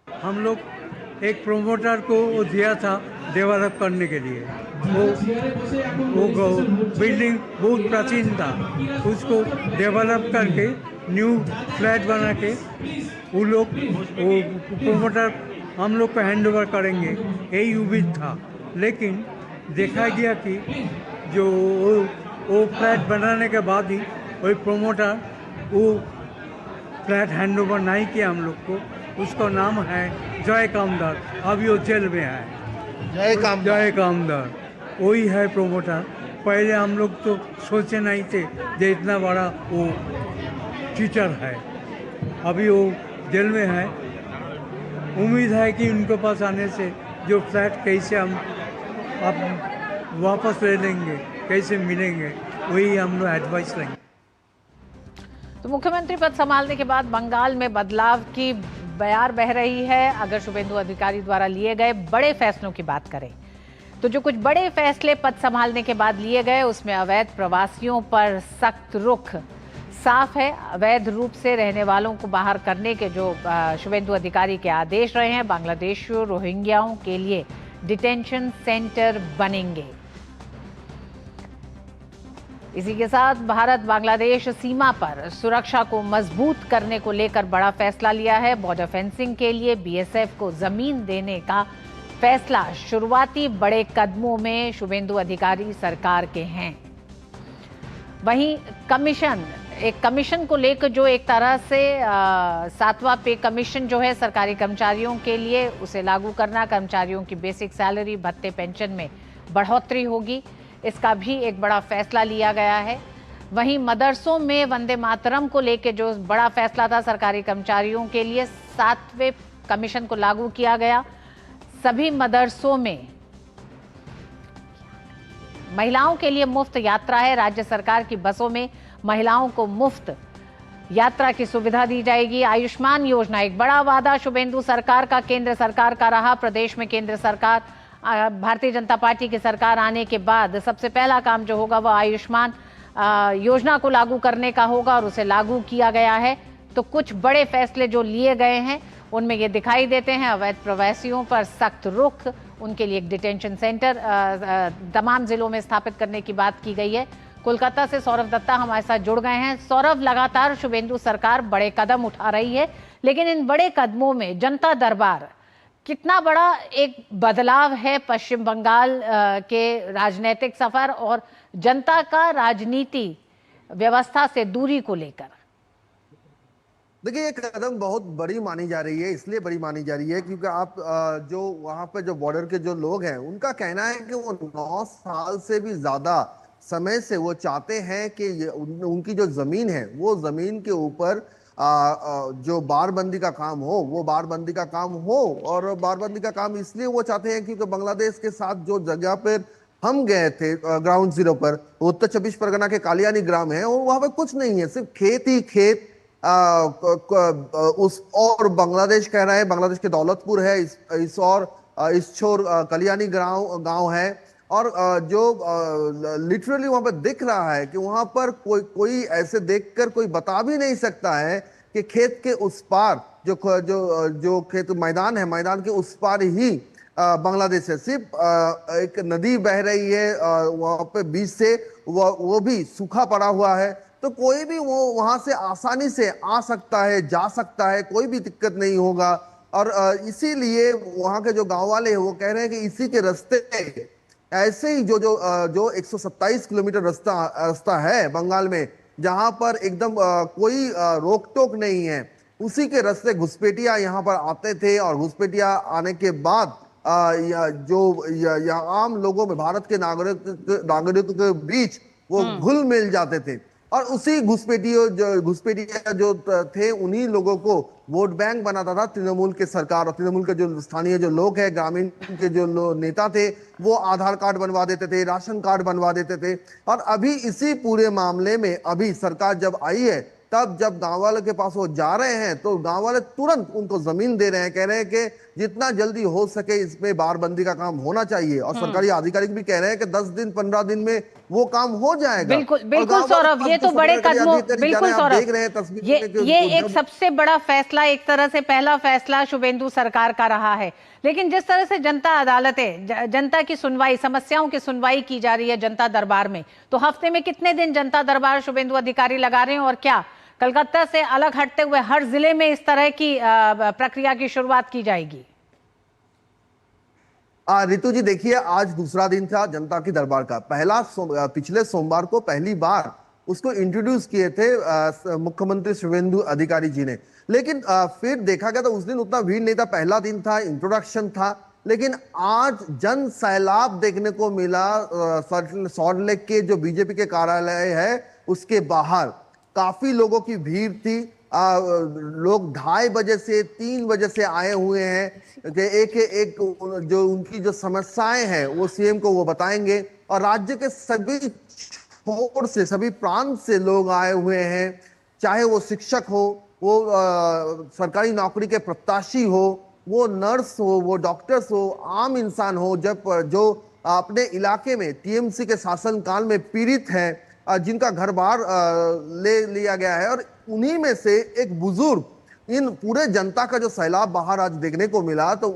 हम लोग एक प्रोमोटर को वो दिया था डेवलप करने के लिए, वो बिल्डिंग बहुत प्राचीन था, उसको डेवलप करके न्यू फ्लैट बना के वो लोग, वो प्रोमोटर हम लोग को हैंड ओवर करेंगे, यही उम्मीद था। लेकिन देखा गया कि जो वो फ्लैट बनाने के बाद ही वही प्रोमोटर वो फ्लैट हैंड ओवर नहीं किया हम लोग को। उसका नाम है जॉय कामदार, अभी वो जेल में है। जॉय कामदार वही है प्रोमोटर। पहले हम लोग तो सोचे नहीं थे कि इतना बड़ा वो टीचर है, अभी वो जेल में है। उम्मीद है कि उनके पास आने से जो फ्लैट कैसे हम अब वापस ले लेंगे, कैसे मिलेंगे, वही हम लोग एडवाइस लेंगे। तो मुख्यमंत्री पद संभालने के बाद बंगाल में बदलाव की बयार बह रही है। अगर शुभेंदु अधिकारी द्वारा लिए गए बड़े फैसलों की बात करें तो जो कुछ बड़े फैसले पद संभालने के बाद लिए गए उसमें अवैध प्रवासियों पर सख्त रुख साफ है। अवैध रूप से रहने वालों को बाहर करने के जो शुभेंदु अधिकारी के आदेश रहे हैं, बांग्लादेश रोहिंग्याओं के लिए डिटेंशन सेंटर बनेंगे। इसी के साथ भारत बांग्लादेश सीमा पर सुरक्षा को मजबूत करने को लेकर बड़ा फैसला लिया है। बॉर्डर फेंसिंग के लिए बीएसएफ को जमीन देने का फैसला शुरुआती बड़े कदमों में शुभेंदु अधिकारी सरकार के हैं। वहीं कमीशन को लेकर जो एक तरह से 7वां पे कमीशन जो है सरकारी कर्मचारियों के लिए, उसे लागू करना, कर्मचारियों की बेसिक सैलरी, भत्ते, पेंशन में बढ़ोतरी होगी, इसका भी एक बड़ा फैसला लिया गया है। वहीं मदरसों में वंदे मातरम को लेकर जो बड़ा फैसला था सरकारी कर्मचारियों के लिए, 7वें कमीशन को लागू किया गया। सभी मदरसों में महिलाओं के लिए मुफ्त यात्रा है। राज्य सरकार की बसों में महिलाओं को मुफ्त यात्रा की सुविधा दी जाएगी। आयुष्मान योजना एक बड़ा वादा शुभेंदु सरकार का, केंद्र सरकार का रहा। प्रदेश में केंद्र सरकार, भारतीय जनता पार्टी की सरकार आने के बाद सबसे पहला काम जो होगा वह आयुष्मान योजना को लागू करने का होगा और उसे लागू किया गया है। तो कुछ बड़े फैसले जो लिए गए हैं उनमें ये दिखाई देते हैं। अवैध प्रवासियों पर सख्त रुख, उनके लिए एक डिटेंशन सेंटर तमाम जिलों में स्थापित करने की बात की गई है। कोलकाता से सौरभ दत्ता हमारे साथ जुड़ गए हैं। सौरभ, लगातार शुभेंदु सरकार बड़े कदम उठा रही है, लेकिन इन बड़े कदमों में जनता दरबार कितना बड़ा एक बदलाव है पश्चिम बंगाल के राजनीतिक सफर और जनता का राजनीति व्यवस्था से दूरी को लेकर? देखिए, ये कदम बहुत बड़ी मानी जा रही है। इसलिए बड़ी मानी जा रही है क्योंकि आप जो वहां पे जो बॉर्डर के जो लोग हैं उनका कहना है कि वो 9 साल से भी ज्यादा समय से वो चाहते हैं कि उनकी जो जमीन है वो जमीन के ऊपर जो बारबंदी का काम हो वो बारबंदी का काम हो। और बारबंदी का काम इसलिए वो चाहते हैं क्योंकि बांग्लादेश के साथ जो जगह पर हम गए थे ग्राउंड जीरो पर, उत्तर 24 परगना के कालियानी ग्राम है, और वहां पे कुछ नहीं है, सिर्फ खेत ही खेत। और बांग्लादेश कह रहा है, बांग्लादेश के दौलतपुर है, इस छोर कलियानी गांव है। और जो लिटरली वहां पर दिख रहा है कि वहां पर कोई ऐसे देखकर कोई बता भी नहीं सकता है कि खेत के उस पार जो खेत मैदान है, मैदान के उस पार ही बांग्लादेश है। सिर्फ एक नदी बह रही है वहां पे बीच से, वो भी सूखा पड़ा हुआ है। तो कोई भी वो वहां से आसानी से आ सकता है, जा सकता है, कोई भी दिक्कत नहीं होगा। और इसीलिए वहां के जो गांव वाले हैं वो कह रहे हैं कि इसी के रास्ते ऐसे ही जो 127 किलोमीटर रास्ता है बंगाल में, जहां पर एकदम कोई रोक टोक नहीं है, उसी के रास्ते घुसपैठिया यहाँ पर आते थे और घुसपैठिया आने के बाद या आम लोगों में, भारत के नागरिकों के बीच वो घुल मिल जाते थे। और उसी घुसपैठिया जो थे, उन्हीं लोगों को वोट बैंक बनाता था तृणमूल के सरकार। और तृणमूल के जो स्थानीय जो लोग हैं, ग्रामीण के जो नेता थे, वो आधार कार्ड बनवा देते थे, राशन कार्ड बनवा देते थे। और अभी इसी पूरे मामले में अभी सरकार जब आई है, तब जब गांव वालों के पास वो जा रहे हैं, तो गांव वाले तुरंत उनको जमीन दे रहे हैं, कह रहे हैं कि जितना जल्दी हो सके इसमें बारबंदी का काम होना चाहिए। और सरकारी आधिकारिक भी कह रहे हैं कि 10 दिन 15 दिन में वो काम हो जाएगा। बिल्कुल बिल्कुल सौरभ, ये तो बड़े कदमों, बिल्कुल सौरभ, ये एक सबसे बड़ा फैसला, एक तरह से पहला फैसला शुभेंदु सरकार का रहा है। लेकिन जिस तरह से जनता अदालतें, जनता की सुनवाई, समस्याओं की सुनवाई की जा रही है जनता दरबार में, तो हफ्ते में कितने दिन जनता दरबार शुभेंदु अधिकारी लगा रहे हैं? और क्या कलकत्ता से अलग हटते हुए हर जिले में इस तरह की प्रक्रिया की शुरुआत की जाएगी? रितु जी, देखिए, आज दूसरा दिन था जनता की दरबार का। पिछले सोमवार को पहली बार उसको इंट्रोड्यूस किए थे मुख्यमंत्री शुभेंदु अधिकारी जी ने। लेकिन फिर देखा गया तो उस दिन उतना भीड़ नहीं था, पहला दिन था, इंट्रोडक्शन था। लेकिन आज जन सैलाब देखने को मिला सॉल्ट लेक के जो बीजेपी के कार्यालय है उसके बाहर। काफी लोगों की भीड़ थी। लोग 2:30 बजे से 3 बजे से आए हुए हैं कि एक जो उनकी जो समस्याएं हैं वो सीएम को वो बताएंगे। और राज्य के सभी छोर से, सभी प्रांत से लोग आए हुए हैं, चाहे वो शिक्षक हो, वो सरकारी नौकरी के प्रत्याशी हो, वो नर्स हो, वो डॉक्टर्स हो, आम इंसान हो, जो अपने इलाके में टीएमसी के शासनकाल में पीड़ित हैं, जिनका घर बार ले लिया गया है। और उन्हीं में से एक बुजुर्ग, इन पूरे जनता का जो सैलाब बाहर आज देखने को मिला, तो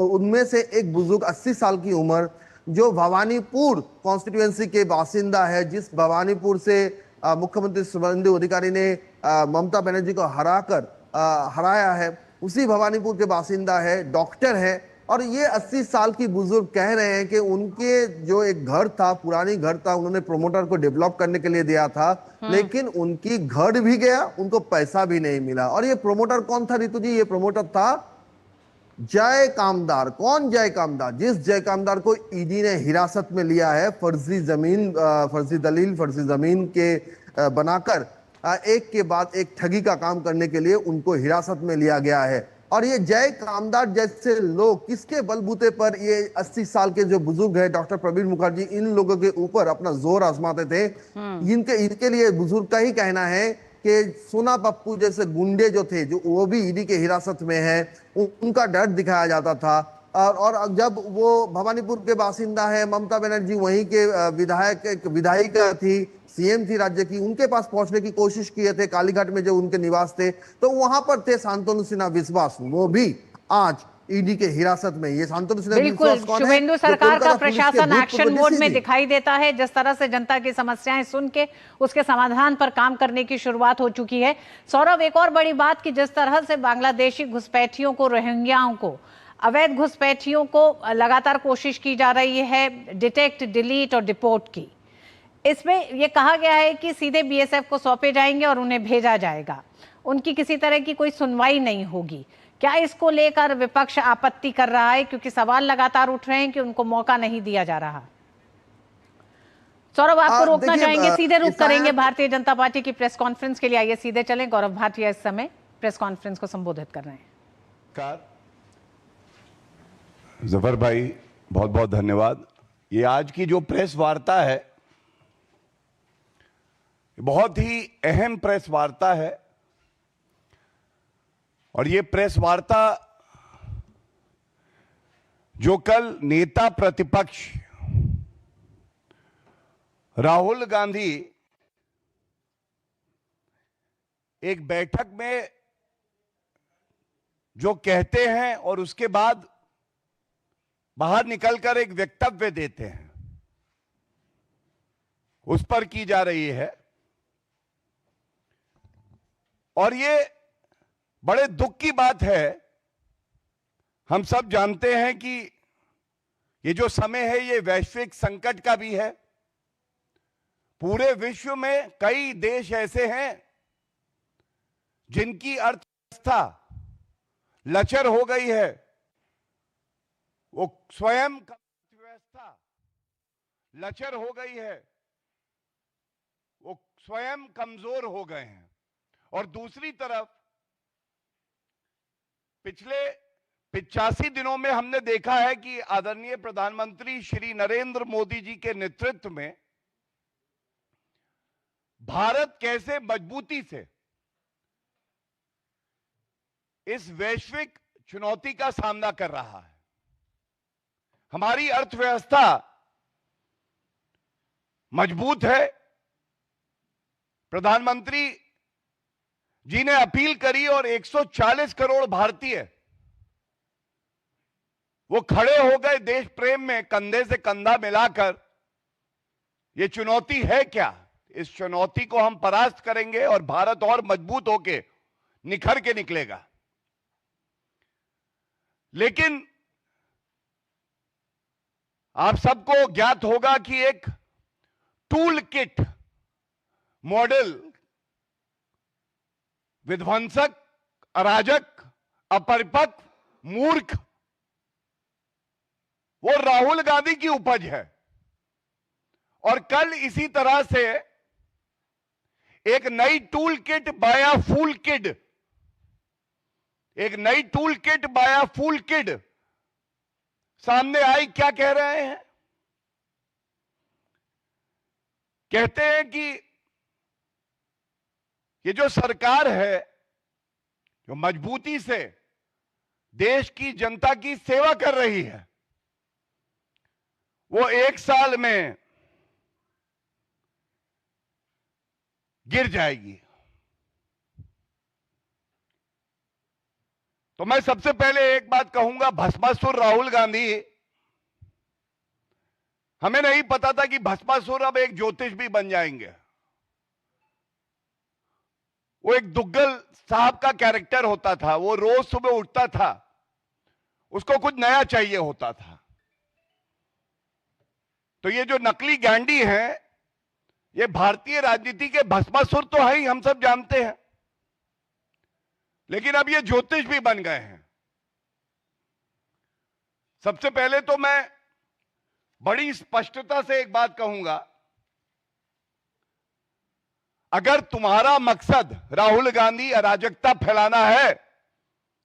उनमें से एक बुजुर्ग 80 साल की उम्र, जो भवानीपुर कॉन्स्टिट्यूएंसी के बासिंदा है, जिस भवानीपुर से मुख्यमंत्री शुभेंदु अधिकारी ने ममता बनर्जी को हराया है, उसी भवानीपुर के बासिंदा है, डॉक्टर है। और ये 80 साल की बुजुर्ग कह रहे हैं कि उनके जो एक घर था, पुरानी घर था, उन्होंने प्रोमोटर को डेवलप करने के लिए दिया था, लेकिन उनकी घर भी गया, उनको पैसा भी नहीं मिला। और ये प्रोमोटर कौन था रितु जी? ये प्रोमोटर था जय कामदार। कौन जय कामदार? जिस जय कामदार को ईडी ने हिरासत में लिया है, फर्जी दलील, फर्जी जमीन के बनाकर एक के बाद एक ठगी का काम करने के लिए उनको हिरासत में लिया गया है। और ये जय कामदार जैसे लोग किसके बलबूते पर ये 80 साल के जो बुजुर्ग है, डॉक्टर प्रवीण मुखर्जी, इन लोगों के ऊपर अपना जोर आजमाते थे। इनके लिए बुजुर्ग का ही कहना है कि सोना पप्पू जैसे गुंडे जो थे, जो वो भी ईडी के हिरासत में है, उनका डर दिखाया जाता था। और जब वो भवानीपुर के बासिंदा है, ममता बनर्जी वहीं के विधायिका थी, सीएम थी राज्य की, उनके पास पहुंचने की कोशिश किए थे, कालीघाट में जो उनके निवास थे, तो वहां पर थे शांतनु सिन्हा विश्वास, वो भी आज ईडी के हिरासत में। ये शांतनु सिन्हा बिल्कुल, शुभेंदु सरकार का प्रशासन एक्शन मोड में दिखाई देता है। जिस तरह से जनता की समस्याएं सुन के उसके समाधान पर काम करने की शुरुआत हो चुकी है। सौरभ, एक और बड़ी बात कि जिस तरह से बांग्लादेशी घुसपैठियों को, रोहिंग्याओं को, अवैध घुसपैठियों को लगातार कोशिश की जा रही है डिटेक्ट, डिलीट और डिपोर्ट की, इसमें यह कहा गया है कि सीधे बीएसएफ को सौंपे जाएंगे और उन्हें भेजा जाएगा, उनकी किसी तरह की कोई सुनवाई नहीं होगी। क्या इसको लेकर विपक्ष आपत्ति कर रहा है? क्योंकि सवाल लगातार उठ रहे हैं कि उनको मौका नहीं दिया जा रहा। सौरभ, आपको रोकना चाहेंगे, सीधे रुक करेंगे भारतीय जनता पार्टी की प्रेस कॉन्फ्रेंस के लिए। आइए सीधे चलें। गौरव भाटिया इस समय प्रेस कॉन्फ्रेंस को संबोधित कर रहे हैं। जफर भाई, बहुत बहुत धन्यवाद। ये आज की जो प्रेस वार्ता है, बहुत ही अहम प्रेस वार्ता है। और ये प्रेस वार्ता जो कल नेता प्रतिपक्ष राहुल गांधी एक बैठक में जो कहते हैं और उसके बाद बाहर निकलकर एक वक्तव्य देते हैं, उस पर की जा रही है। और ये बड़े दुख की बात है। हम सब जानते हैं कि ये जो समय है ये वैश्विक संकट का भी है। पूरे विश्व में कई देश ऐसे हैं जिनकी अर्थव्यवस्था लचर हो गई है, वो स्वयं व्यवस्था लचर हो गई है, वो स्वयं कमजोर हो गए हैं। और दूसरी तरफ पिछले 85 दिनों में हमने देखा है कि आदरणीय प्रधानमंत्री श्री नरेंद्र मोदी जी के नेतृत्व में भारत कैसे मजबूती से इस वैश्विक चुनौती का सामना कर रहा है। हमारी अर्थव्यवस्था मजबूत है। प्रधानमंत्री जी ने अपील करी और 140 करोड़ भारतीय वो खड़े हो गए देश प्रेम में, कंधे से कंधा मिलाकर। ये चुनौती है क्या? इस चुनौती को हम परास्त करेंगे और भारत और मजबूत होके निखर के निकलेगा। लेकिन आप सबको ज्ञात होगा कि एक टूल किट मॉडल विध्वंसक, अराजक, अपरिपक्व, मूर्ख, वो राहुल गांधी की उपज है। और कल इसी तरह से एक नई टूल किट बाया फूल किड, एक नई टूल किट बाया फूल किड सामने आई। क्या कह रहे हैं? कहते हैं कि ये जो सरकार है जो मजबूती से देश की जनता की सेवा कर रही है, वो 1 साल में गिर जाएगी। तो मैं सबसे पहले एक बात कहूंगा, भस्मासुर राहुल गांधी, हमें नहीं पता था कि भस्मासुर अब एक ज्योतिष भी बन जाएंगे। वो एक दुग्गल साहब का कैरेक्टर होता था, वो रोज सुबह उठता था, उसको कुछ नया चाहिए होता था। तो ये जो नकली गैंडी हैं, ये भारतीय राजनीति के भस्मासुर तो है ही, हम सब जानते हैं, लेकिन अब ये ज्योतिष भी बन गए हैं। सबसे पहले तो मैं बड़ी स्पष्टता से एक बात कहूंगा, अगर तुम्हारा मकसद राहुल गांधी अराजकता फैलाना है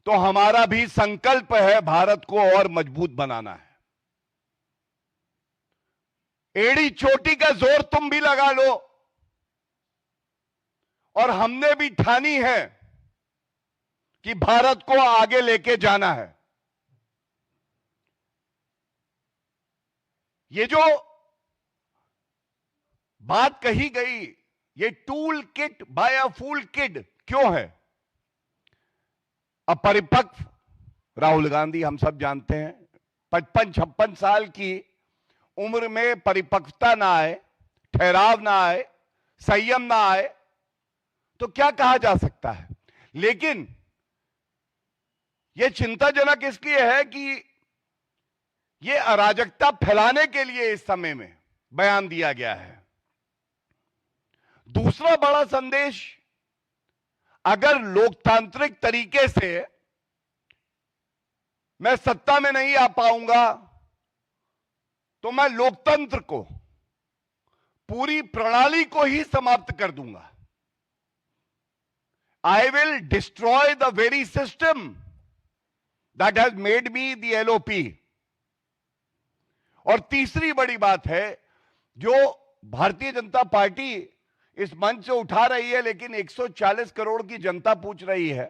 तो हमारा भी संकल्प है भारत को और मजबूत बनाना है। एड़ी चोटी का जोर तुम भी लगा लो, और हमने भी ठानी है कि भारत को आगे लेके जाना है। ये जो बात कही गई, ये टूल किट बाय अ फूल किड क्यों है? अपरिपक्व राहुल गांधी, हम सब जानते हैं, 55-56 साल की उम्र में परिपक्वता ना आए, ठहराव ना आए, संयम ना आए, तो क्या कहा जा सकता है? लेकिन यह चिंताजनक इसलिए है कि यह अराजकता फैलाने के लिए इस समय में बयान दिया गया है। दूसरा बड़ा संदेश, अगर लोकतांत्रिक तरीके से मैं सत्ता में नहीं आ पाऊंगा तो मैं लोकतंत्र को, पूरी प्रणाली को ही समाप्त कर दूंगा। I will destroy the very system that has made me the LOP. और तीसरी बड़ी बात है जो भारतीय जनता पार्टी इस मंच से उठा रही है, लेकिन 140 करोड़ की जनता पूछ रही है,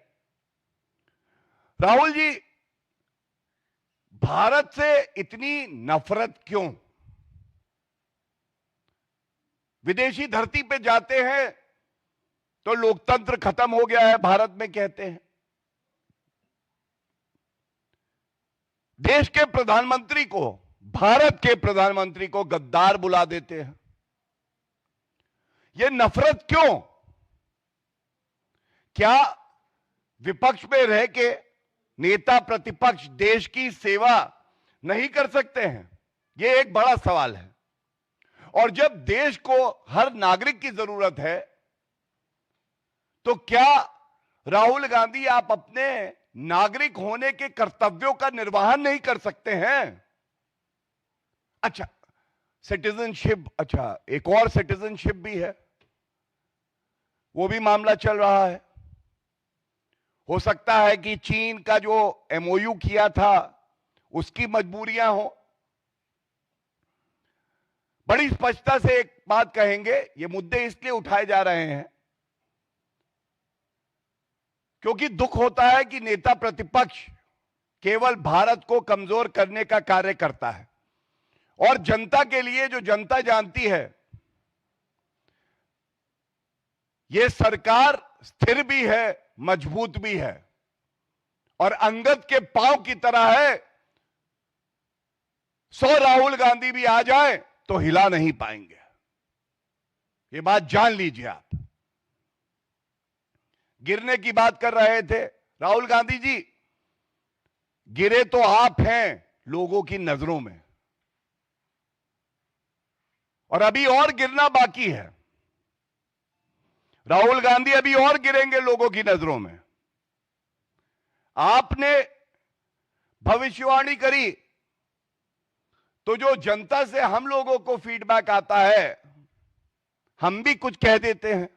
राहुल जी भारत से इतनी नफरत क्यों? विदेशी धरती पे जाते हैं तो लोकतंत्र खत्म हो गया है भारत में, कहते हैं। देश के प्रधानमंत्री को, भारत के प्रधानमंत्री को गद्दार बुला देते हैं। यह नफरत क्यों? क्या विपक्ष में रह के नेता प्रतिपक्ष देश की सेवा नहीं कर सकते हैं? यह एक बड़ा सवाल है। और जब देश को हर नागरिक की जरूरत है तो क्या राहुल गांधी आप अपने नागरिक होने के कर्तव्यों का निर्वहन नहीं कर सकते हैं। अच्छा, सिटीजनशिप, अच्छा एक और सिटीजनशिप भी है, वो भी मामला चल रहा है। हो सकता है कि चीन का जो एमओयू किया था उसकी मजबूरियां हो। बड़ी स्पष्टता से एक बात कहेंगे, ये मुद्दे इसलिए उठाए जा रहे हैं क्योंकि दुख होता है कि नेता प्रतिपक्ष केवल भारत को कमजोर करने का कार्य करता है और जनता के लिए, जो जनता जानती है, यह सरकार स्थिर भी है, मजबूत भी है और अंगद के पांव की तरह है। 100 राहुल गांधी भी आ जाए तो हिला नहीं पाएंगे, ये बात जान लीजिए आप। गिरने की बात कर रहे थे राहुल गांधी जी, गिरे तो आप हैं लोगों की नजरों में, और अभी और गिरना बाकी है। राहुल गांधी अभी और गिरेंगे लोगों की नजरों में। आपने भविष्यवाणी करी तो जो जनता से हम लोगों को फीडबैक आता है, हम भी कुछ कह देते हैं।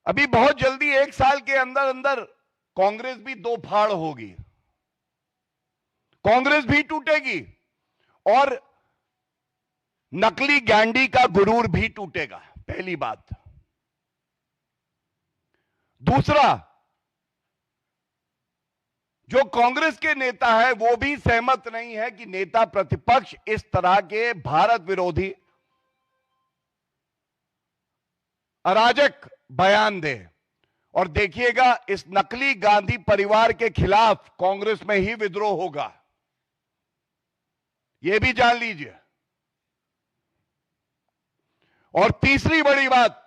अभी बहुत जल्दी 1 साल के अंदर अंदर कांग्रेस भी 2 फाड़ होगी, कांग्रेस भी टूटेगी और नकली गैंडी का गुरूर भी टूटेगा, पहली बात। दूसरा, जो कांग्रेस के नेता है वो भी सहमत नहीं है कि नेता प्रतिपक्ष इस तरह के भारत विरोधी अराजक बयान दे। और देखिएगा, इस नकली गांधी परिवार के खिलाफ कांग्रेस में ही विद्रोह होगा, यह भी जान लीजिए। और तीसरी बड़ी बात,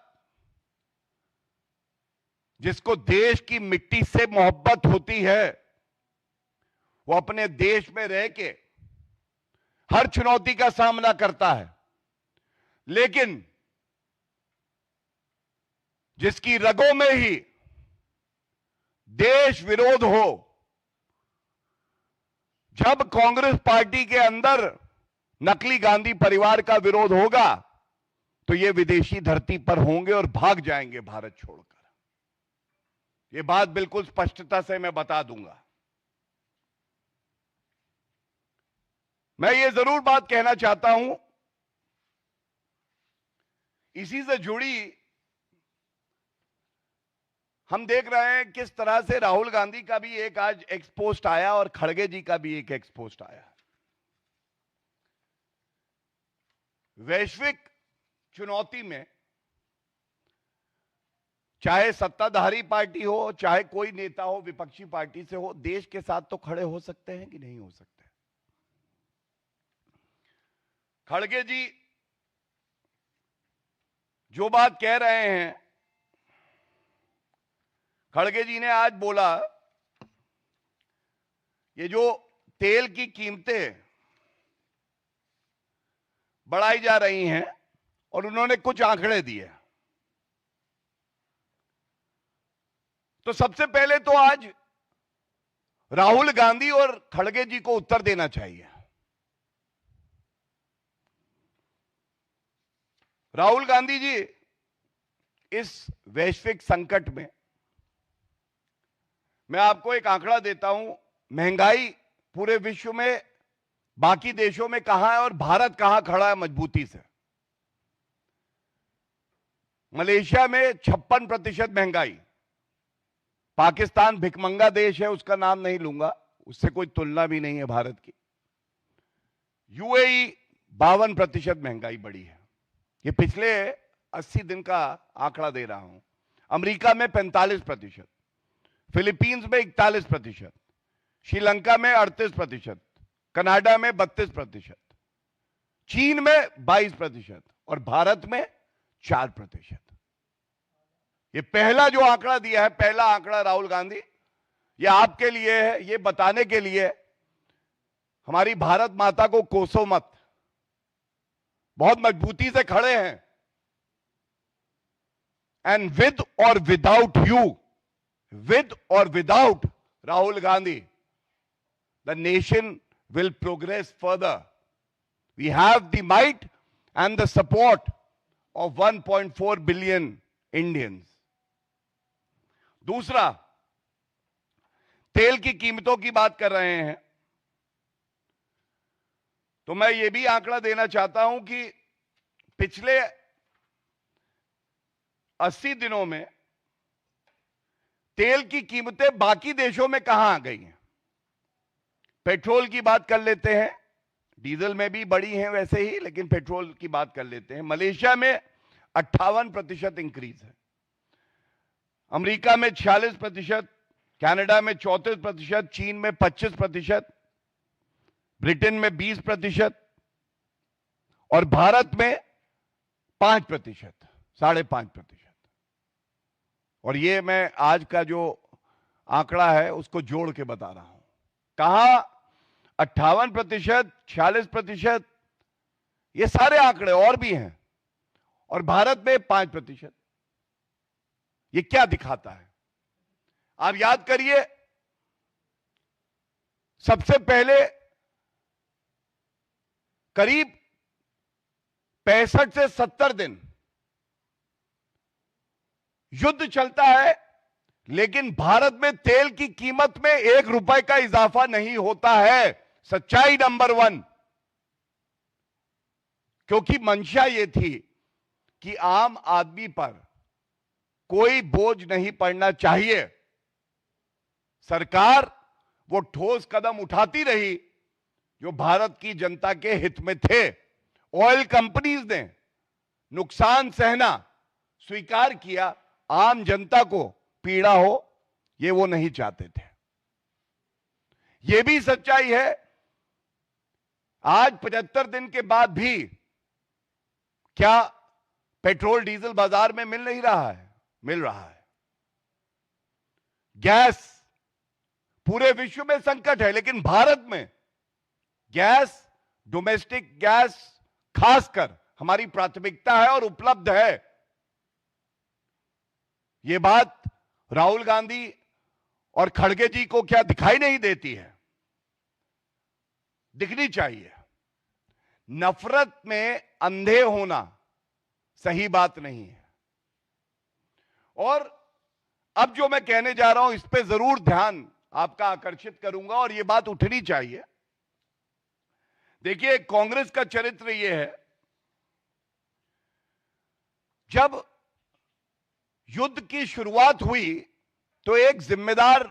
जिसको देश की मिट्टी से मोहब्बत होती है वो अपने देश में रह के हर चुनौती का सामना करता है, लेकिन जिसकी रगों में ही देश विरोध हो, जब कांग्रेस पार्टी के अंदर नकली गांधी परिवार का विरोध होगा तो ये विदेशी धरती पर होंगे और भाग जाएंगे भारत छोड़कर। ये बात बिल्कुल स्पष्टता से मैं बता दूंगा। मैं ये जरूर बात कहना चाहता हूं, इसी से जुड़ी हम देख रहे हैं किस तरह से राहुल गांधी का भी एक आज एक्सपोस्ट आया और खड़गे जी का भी एक एक्सपोस्ट आया। वैश्विक चुनौती में चाहे सत्ताधारी पार्टी हो, चाहे कोई नेता हो विपक्षी पार्टी से हो, देश के साथ तो खड़े हो सकते हैं कि नहीं हो सकते। खड़गे जी जो बात कह रहे हैं, खड़गे जी ने आज बोला ये जो तेल की कीमतें बढ़ाई जा रही हैं, और उन्होंने कुछ आंकड़े दिए। तो सबसे पहले तो आज राहुल गांधी और खड़गे जी को उत्तर देना चाहिए। राहुल गांधी जी, इस वैश्विक संकट में मैं आपको एक आंकड़ा देता हूं, महंगाई पूरे विश्व में बाकी देशों में कहां है और भारत कहां खड़ा है मजबूती से। मलेशिया में 56% महंगाई, पाकिस्तान भिखमंगा देश है, उसका नाम नहीं लूंगा, उससे कोई तुलना भी नहीं है भारत की। यूएई 52% महंगाई बढ़ी है, ये पिछले 80 दिन का आंकड़ा दे रहा हूं। अमेरिका में 45%, फिलीपींस में 41%, श्रीलंका में 38%, कनाडा में 32%, चीन में 22% और भारत में 4%। ये पहला जो आंकड़ा दिया है, पहला आंकड़ा राहुल गांधी, ये आपके लिए है, ये बताने के लिए हमारी भारत माता को कोसो मत, बहुत मजबूती से खड़े हैं। and with or without you, with or without Rahul Gandhi, the nation will progress further. We have the might and the support of 1.4 billion Indians. दूसरा, तेल की कीमतों की बात कर रहे हैं, तो मैं ये भी आंकड़ा देना चाहता हूं कि पिछले 80 दिनों में तेल की कीमतें बाकी देशों में कहां आ गई हैं। पेट्रोल की बात कर लेते हैं, डीजल में भी बढ़ी हैं वैसे ही, लेकिन पेट्रोल की बात कर लेते हैं। मलेशिया में 58% इंक्रीज है, अमेरिका में 46%, कनाडा में 34%, चीन में 25%, ब्रिटेन में 20% और भारत में 5%, 5.5%। और ये मैं आज का जो आंकड़ा है उसको जोड़ के बता रहा हूं। कहां 58%, 46%, ये सारे आंकड़े और भी हैं, और भारत में 5%। ये क्या दिखाता है? आप याद करिए, सबसे पहले करीब 65 से 70 दिन युद्ध चलता है, लेकिन भारत में तेल की कीमत में 1 रुपए का इजाफा नहीं होता है। सच्चाई नंबर 1, क्योंकि मंशा यह थी कि आम आदमी पर कोई बोझ नहीं पड़ना चाहिए। सरकार वो ठोस कदम उठाती रही जो भारत की जनता के हित में थे। ऑयल कंपनीज ने नुकसान सहना स्वीकार किया, आम जनता को पीड़ा हो ये वो नहीं चाहते थे। ये भी सच्चाई है, आज 75 दिन के बाद भी क्या पेट्रोल डीजल बाजार में मिल नहीं रहा है? मिल रहा है। गैस, पूरे विश्व में संकट है, लेकिन भारत में गैस, डोमेस्टिक गैस खासकर हमारी प्राथमिकता है और उपलब्ध है। यह बात राहुल गांधी और खड़गे जी को क्या दिखाई नहीं देती है? दिखनी चाहिए। नफरत में अंधे होना सही बात नहीं है। और अब जो मैं कहने जा रहा हूं इस पे जरूर ध्यान आपका आकर्षित करूंगा, और यह बात उठनी चाहिए। देखिए, कांग्रेस का चरित्र यह है, जब युद्ध की शुरुआत हुई तो एक जिम्मेदार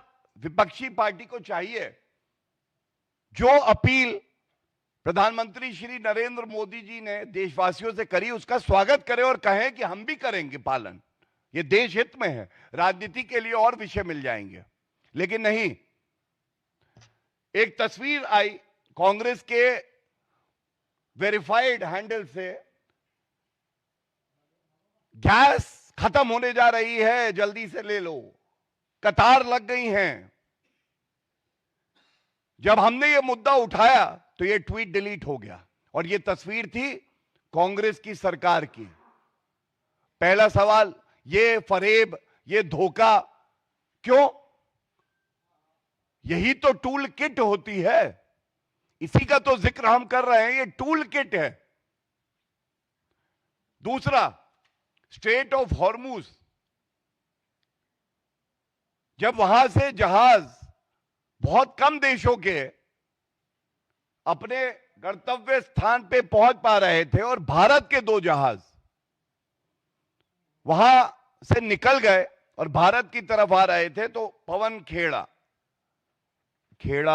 विपक्षी पार्टी को चाहिए जो अपील प्रधानमंत्री श्री नरेंद्र मोदी जी ने देशवासियों से करी उसका स्वागत करे और कहें कि हम भी करेंगे पालन, ये देश हित में है। राजनीति के लिए और विषय मिल जाएंगे, लेकिन नहीं। एक तस्वीर आई कांग्रेस के वेरीफाइड हैंडल से, गैस खत्म होने जा रही है, जल्दी से ले लो, कतार लग गई हैं। जब हमने ये मुद्दा उठाया तो ये ट्वीट डिलीट हो गया, और ये तस्वीर थी कांग्रेस की सरकार की। पहला सवाल, ये फरेब, ये धोखा क्यों? यही तो टूल किट होती है, इसी का तो जिक्र हम कर रहे हैं, ये टूल किट है। दूसरा, स्ट्रेट ऑफ हॉर्मुज, जब वहां से जहाज बहुत कम देशों के अपने गंतव्य स्थान पे पहुंच पा रहे थे और भारत के 2 जहाज वहां से निकल गए और भारत की तरफ आ रहे थे, तो पवन खेड़ा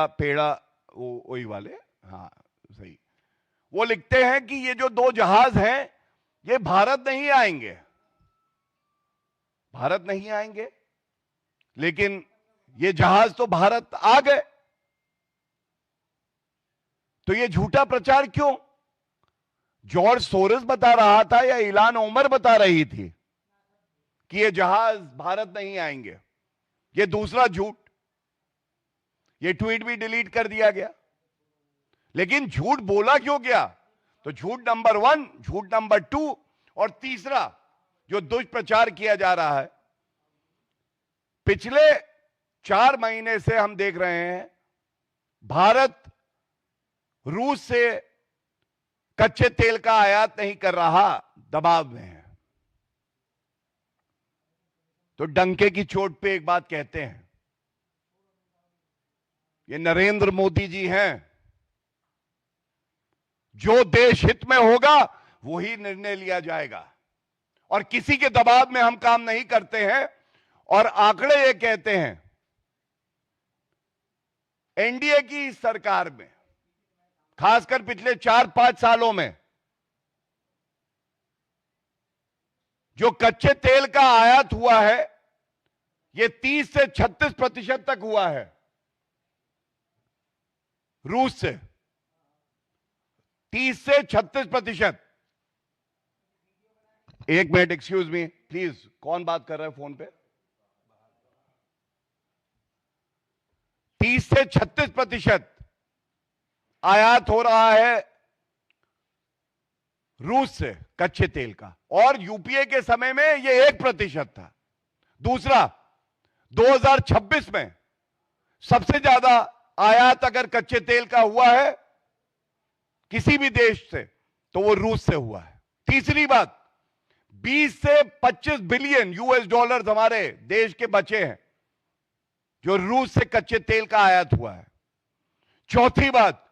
पेड़ा वही वाले, हाँ सही, वो लिखते हैं कि ये जो 2 जहाज हैं ये भारत नहीं आएंगे, भारत नहीं आएंगे, लेकिन ये जहाज तो भारत आ गए। तो ये झूठा प्रचार क्यों? जॉर्ज सोरोस बता रहा था या इलान ओमर बता रही थी कि ये जहाज भारत नहीं आएंगे? ये दूसरा झूठ, ये ट्वीट भी डिलीट कर दिया गया। लेकिन झूठ बोला क्यों गया? तो झूठ नंबर 1, झूठ नंबर 2 और तीसरा जो दुष्प्रचार किया जा रहा है, पिछले 4 महीने से हम देख रहे हैं भारत रूस से कच्चे तेल का आयात नहीं कर रहा, दबाव में है। तो डंके की चोट पे एक बात कहते हैं, ये नरेंद्र मोदी जी हैं, जो देश हित में होगा वही निर्णय लिया जाएगा और किसी के दबाव में हम काम नहीं करते हैं। और आंकड़े ये कहते हैं एनडीए की इस सरकार में, खासकर पिछले 4-5 सालों में, जो कच्चे तेल का आयात हुआ है ये 30 से 36% तक हुआ है रूस से, 30 से 36%। एक मिनट, एक्सक्यूज मी प्लीज, कौन बात कर रहा है फोन पे? 30 से 36% आयात हो रहा है रूस से कच्चे तेल का, और यूपीए के समय में यह 1% था। दूसरा, 2026 में सबसे ज्यादा आयात अगर कच्चे तेल का हुआ है किसी भी देश से तो वो रूस से हुआ है। तीसरी बात, 20 से 25 बिलियन यूएस डॉलर हमारे देश के बचे हैं जो रूस से कच्चे तेल का आयात हुआ है। चौथी बात,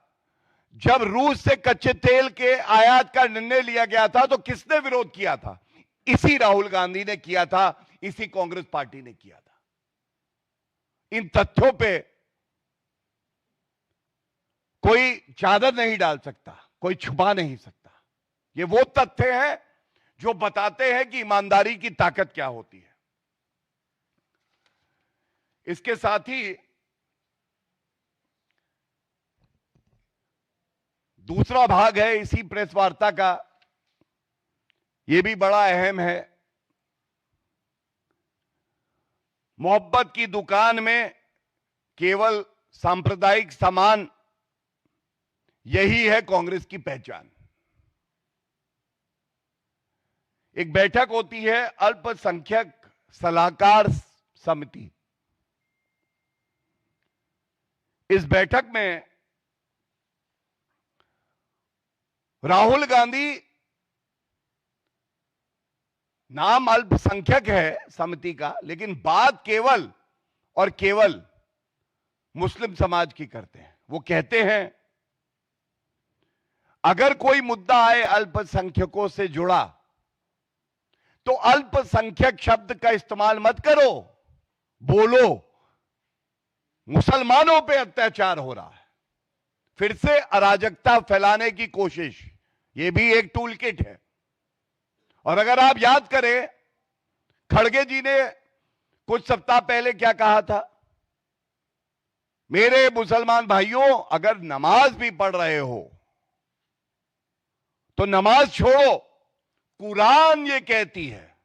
जब रूस से कच्चे तेल के आयात का निर्णय लिया गया था तो किसने विरोध किया था? इसी राहुल गांधी ने किया था, इसी कांग्रेस पार्टी ने किया था। इन तथ्यों पे कोई चादर नहीं डाल सकता, कोई छुपा नहीं सकता। ये वो तथ्य हैं जो बताते हैं कि ईमानदारी की ताकत क्या होती है। इसके साथ ही दूसरा भाग है इसी प्रेस वार्ता का, यह भी बड़ा अहम है। मोहब्बत की दुकान में केवल सांप्रदायिक सामान, यही है कांग्रेस की पहचान। एक बैठक होती है अल्पसंख्यक सलाहकार समिति। इस बैठक में राहुल गांधी, नाम अल्पसंख्यक है समिति का, लेकिन बात केवल और केवल मुस्लिम समाज की करते हैं। वो कहते हैं अगर कोई मुद्दा आए अल्पसंख्यकों से जुड़ा तो अल्पसंख्यक शब्द का इस्तेमाल मत करो, बोलो मुसलमानों पे अत्याचार हो रहा है। फिर से अराजकता फैलाने की कोशिश, यह भी एक टूल किट है। और अगर आप याद करें, खड़गे जी ने कुछ सप्ताह पहले क्या कहा था? मेरे मुसलमान भाइयों, अगर नमाज भी पढ़ रहे हो तो नमाज छोड़ो, कुरान ये कहती है,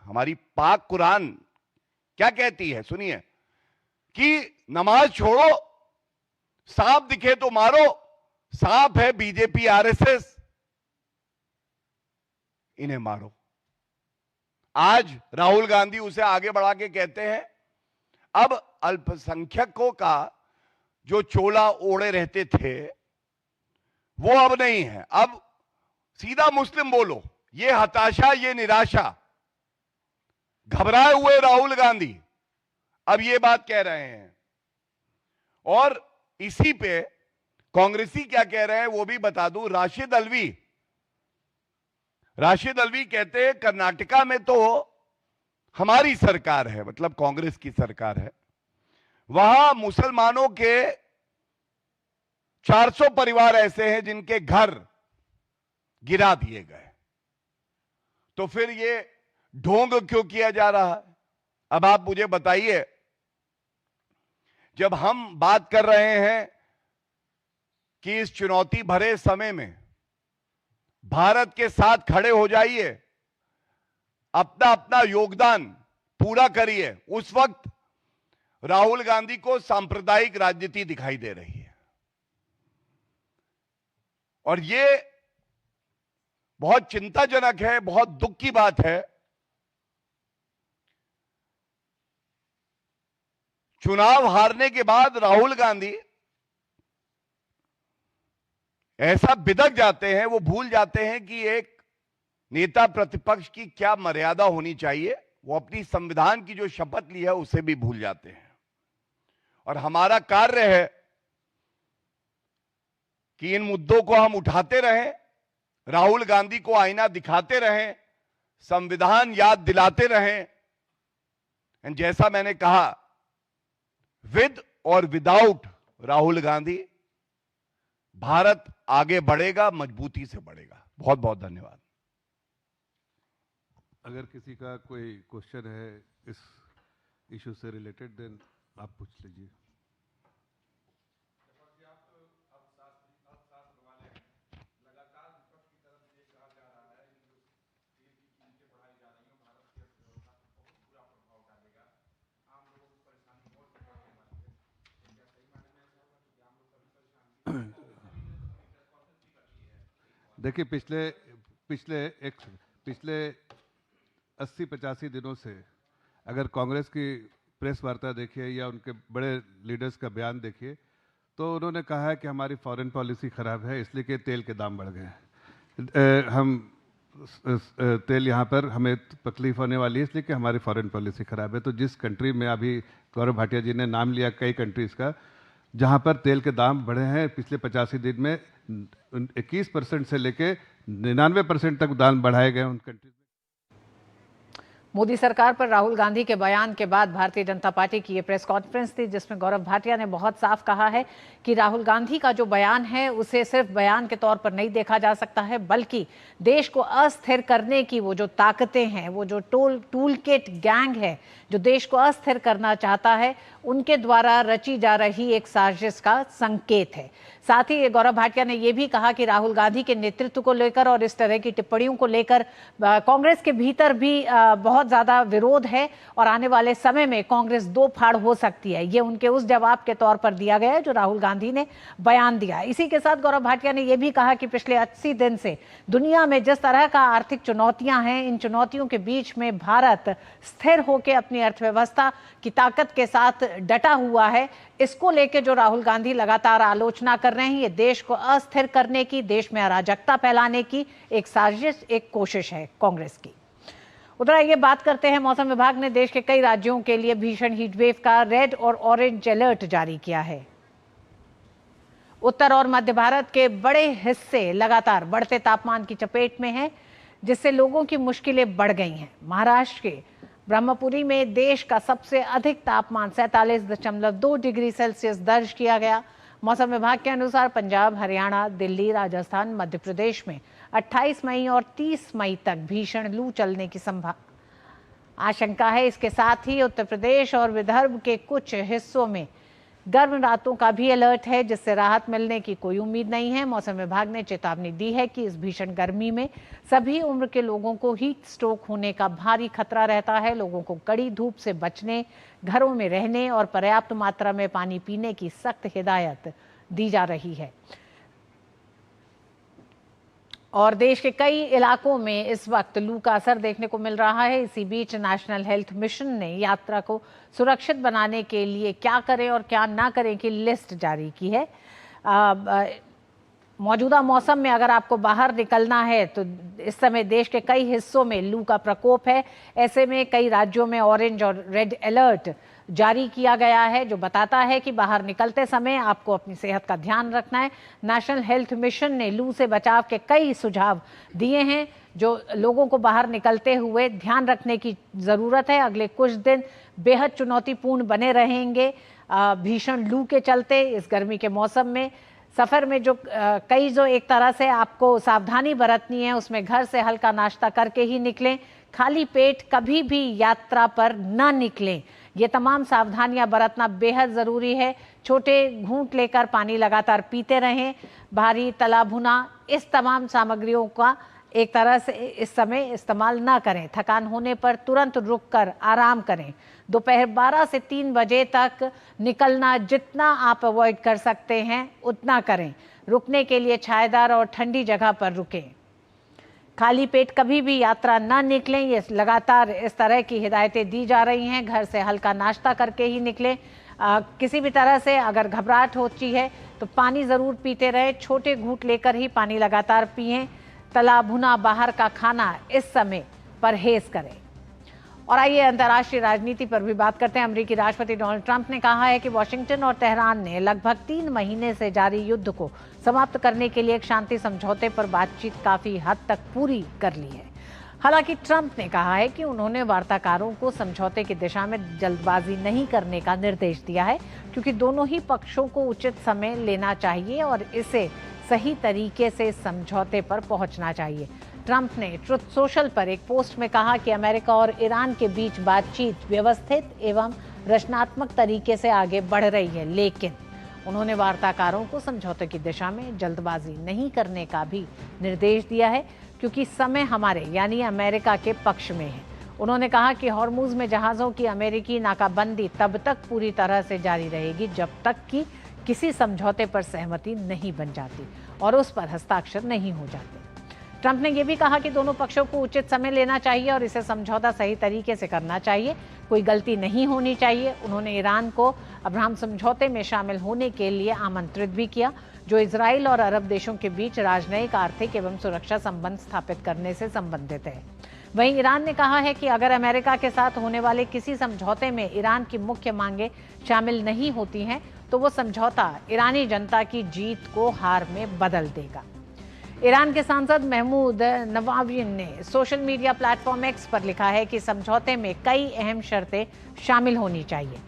हमारी पाक कुरान क्या कहती है सुनिए, कि नमाज छोड़ो, सांप दिखे तो मारो, सांप है बीजेपी आरएसएस, इन्हें मारो। आज राहुल गांधी उसे आगे बढ़ा के कहते हैं अब अल्पसंख्यकों का जो चोला ओढ़े रहते थे वो अब नहीं है, अब सीधा मुस्लिम बोलो। ये हताशा, ये निराशा, घबराए हुए राहुल गांधी अब ये बात कह रहे हैं। और इसी पे कांग्रेसी क्या कह रहे हैं वो भी बता दूं। राशिद अलवी कहते हैं कर्नाटका में तो हमारी सरकार है, मतलब कांग्रेस की सरकार है, वहां मुसलमानों के 400 परिवार ऐसे हैं जिनके घर गिरा दिए गए, तो फिर ये ढोंग क्यों किया जा रहा है? अब आप मुझे बताइए, जब हम बात कर रहे हैं कि इस चुनौती भरे समय में भारत के साथ खड़े हो जाइए, अपना अपना योगदान पूरा करिए, उस वक्त राहुल गांधी को सांप्रदायिक राजनीति दिखाई दे रही है। और ये बहुत चिंताजनक है, बहुत दुख की बात है। चुनाव हारने के बाद राहुल गांधी ऐसा बिदक जाते हैं, वो भूल जाते हैं कि एक नेता प्रतिपक्ष की क्या मर्यादा होनी चाहिए। वो अपनी संविधान की जो शपथ ली है उसे भी भूल जाते हैं। और हमारा कार्य है कि इन मुद्दों को हम उठाते रहें, राहुल गांधी को आईना दिखाते रहें, संविधान याद दिलाते रहें। एंड जैसा मैंने कहा, विद और विदाउट राहुल गांधी भारत आगे बढ़ेगा, मजबूती से बढ़ेगा। बहुत बहुत धन्यवाद। अगर किसी का कोई क्वेश्चन है इस इशू से रिलेटेड, देन आप पूछ लीजिए। देखिए, पिछले 80-85 दिनों से अगर कांग्रेस की प्रेस वार्ता देखिए या उनके बड़े लीडर्स का बयान देखिए, तो उन्होंने कहा है कि हमारी फॉरेन पॉलिसी खराब है, इसलिए कि तेल के दाम बढ़ गए हैं। हम तेल यहाँ पर हमें तकलीफ होने वाली है इसलिए कि हमारी फॉरेन पॉलिसी खराब है। तो जिस कंट्री में अभी गौरव भाटिया जी ने नाम लिया कई कंट्रीज़ का, जहाँ पर तेल के दाम बढ़े हैं पिछले 85 दिन में 21% से लेके 99% तक दाम बढ़ाए गए उन कंट्रीज में। मोदी सरकार पर राहुल गांधी के बयान के बाद भारतीय जनता पार्टी की ये प्रेस कॉन्फ्रेंस थी, जिसमें गौरव भाटिया ने बहुत साफ कहा है कि राहुल गांधी का जो बयान है उसे सिर्फ बयान के तौर पर नहीं देखा जा सकता है, बल्कि देश को अस्थिर करने की वो जो ताकतें हैं, वो जो टूल किट गैंग है जो देश को अस्थिर करना चाहता है, उनके द्वारा रची जा रही एक साजिश का संकेत है। साथ ही गौरव भाटिया ने यह भी कहा कि राहुल गांधी के नेतृत्व को लेकर और इस तरह की टिप्पणियों को लेकर कांग्रेस के भीतर भी बहुत ज्यादा विरोध है और आने वाले समय में कांग्रेस दो फाड़ हो सकती है। ये उनके उस जवाब के तौर पर दिया गया है जो राहुल गांधी ने बयान दिया। इसी के साथ गौरव भाटिया ने यह भी कहा कि पिछले 80 दिन से दुनिया में जिस तरह का आर्थिक चुनौतियां हैं, इन चुनौतियों के बीच में भारत स्थिर होकर अपनी अर्थव्यवस्था की ताकत के साथ डटा हुआ है। इसको लेकर जो राहुल गांधी लगातार आलोचना कर रहे हैं, ये देश को अस्थिर करने की, देश में अराजकता फैलाने की एक साजिश, एक कोशिश है कांग्रेस की। उधर ये बात करते हैं, मौसम विभाग ने देश के कई राज्यों के लिए भीषण हीटवेव का रेड और ऑरेंज अलर्ट जारी किया है। उत्तर और मध्य भारत के बड़े हिस्से लगातार बढ़ते तापमान की चपेट में हैं, जिससे लोगों की मुश्किलें बढ़ गई हैं। महाराष्ट्र के ब्रह्मपुरी में देश का सबसे अधिक तापमान 47.2 डिग्री सेल्सियस दर्ज किया गया। मौसम विभाग के अनुसार पंजाब, हरियाणा, दिल्ली, राजस्थान, मध्य प्रदेश में 28 मई और 30 मई तक भीषण लू चलने की आशंका है। इसके साथ ही उत्तर प्रदेश और विदर्भ के कुछ हिस्सों में गर्म रातों का भी अलर्ट है, जिससे राहत मिलने की कोई उम्मीद नहीं है। मौसम विभाग ने चेतावनी दी है कि इस भीषण गर्मी में सभी उम्र के लोगों को हीट स्ट्रोक होने का भारी खतरा रहता है। लोगों को कड़ी धूप से बचने, घरों में रहने और पर्याप्त मात्रा में पानी पीने की सख्त हिदायत दी जा रही है। और देश के कई इलाकों में इस वक्त लू का असर देखने को मिल रहा है। इसी बीच नेशनल हेल्थ मिशन ने यात्रा को सुरक्षित बनाने के लिए क्या करें और क्या ना करें की लिस्ट जारी की है। मौजूदा मौसम में अगर आपको बाहर निकलना है तो इस समय देश के कई हिस्सों में लू का प्रकोप है। ऐसे में कई राज्यों में ऑरेंज और रेड अलर्ट जारी किया गया है, जो बताता है कि बाहर निकलते समय आपको अपनी सेहत का ध्यान रखना है। नेशनल हेल्थ मिशन ने लू से बचाव के कई सुझाव दिए हैं जो लोगों को बाहर निकलते हुए ध्यान रखने की ज़रूरत है। अगले कुछ दिन बेहद चुनौतीपूर्ण बने रहेंगे भीषण लू के चलते। इस गर्मी के मौसम में सफ़र में जो एक तरह से आपको सावधानी बरतनी है, उसमें घर से हल्का नाश्ता करके ही निकलें। खाली पेट कभी भी यात्रा पर न निकलें। ये तमाम सावधानियां बरतना बेहद ज़रूरी है। छोटे घूंट लेकर पानी लगातार पीते रहें। भारी तला भुना इस तमाम सामग्रियों का एक तरह से इस समय इस्तेमाल ना करें। थकान होने पर तुरंत रुककर आराम करें। दोपहर 12 से 3 बजे तक निकलना जितना आप अवॉइड कर सकते हैं उतना करें। रुकने के लिए छायादार और ठंडी जगह पर रुकें। खाली पेट कभी भी यात्रा न निकलें, ये लगातार इस तरह की हिदायतें दी जा रही हैं। घर से हल्का नाश्ता करके ही निकलें। किसी भी तरह से अगर घबराहट होती है तो पानी ज़रूर पीते रहें, छोटे घूंट लेकर ही पानी लगातार पिएं। तला भुना बाहर का खाना इस समय परहेज करें। और आइए अंतर्राष्ट्रीय राजनीति पर भी बात करते हैं। अमेरिकी राष्ट्रपति डोनाल्ड ट्रंप ने कहा है कि वॉशिंगटन और तेहरान ने लगभग 3 महीने से जारी युद्ध को समाप्त करने के लिए एक शांति समझौते पर बातचीत काफी हद तक पूरी कर ली है। हालांकि ट्रंप ने कहा है कि उन्होंने वार्ताकारों को समझौते की दिशा में जल्दबाजी नहीं करने का निर्देश दिया है, क्योंकि दोनों ही पक्षों को उचित समय लेना चाहिए और इसे सही तरीके से समझौते पर पहुंचना चाहिए। ट्रंप ने ट्रुथ सोशल पर एक पोस्ट में कहा कि अमेरिका और ईरान के बीच बातचीत व्यवस्थित एवं रचनात्मक तरीके से आगे बढ़ रही है, लेकिन उन्होंने वार्ताकारों को समझौते की दिशा में जल्दबाजी नहीं करने का भी निर्देश दिया है, क्योंकि समय हमारे यानी अमेरिका के पक्ष में है। उन्होंने कहा कि हॉर्मुज में जहाज़ों की अमेरिकी नाकाबंदी तब तक पूरी तरह से जारी रहेगी जब तक कि किसी समझौते पर सहमति नहीं बन जाती और उस पर हस्ताक्षर नहीं हो जाते। ट्रंप ने यह भी कहा कि दोनों पक्षों को उचित समय लेना चाहिए और इसे समझौता सही तरीके से करना चाहिए, कोई गलती नहीं होनी चाहिए। उन्होंने ईरान को अब्राहम समझौते में शामिल होने के लिए आमंत्रित भी किया, जो इजराइल और अरब देशों के बीच राजनयिक, आर्थिक एवं सुरक्षा संबंध स्थापित करने से संबंधित है। वहीं ईरान ने कहा है कि अगर अमेरिका के साथ होने वाले किसी समझौते में ईरान की मुख्य मांगें शामिल नहीं होती हैं तो वो समझौता ईरानी जनता की जीत को हार में बदल देगा। ईरान के सांसद महमूद नवाविन ने सोशल मीडिया प्लेटफॉर्म एक्स पर लिखा है कि समझौते में कई अहम शर्तें शामिल होनी चाहिए।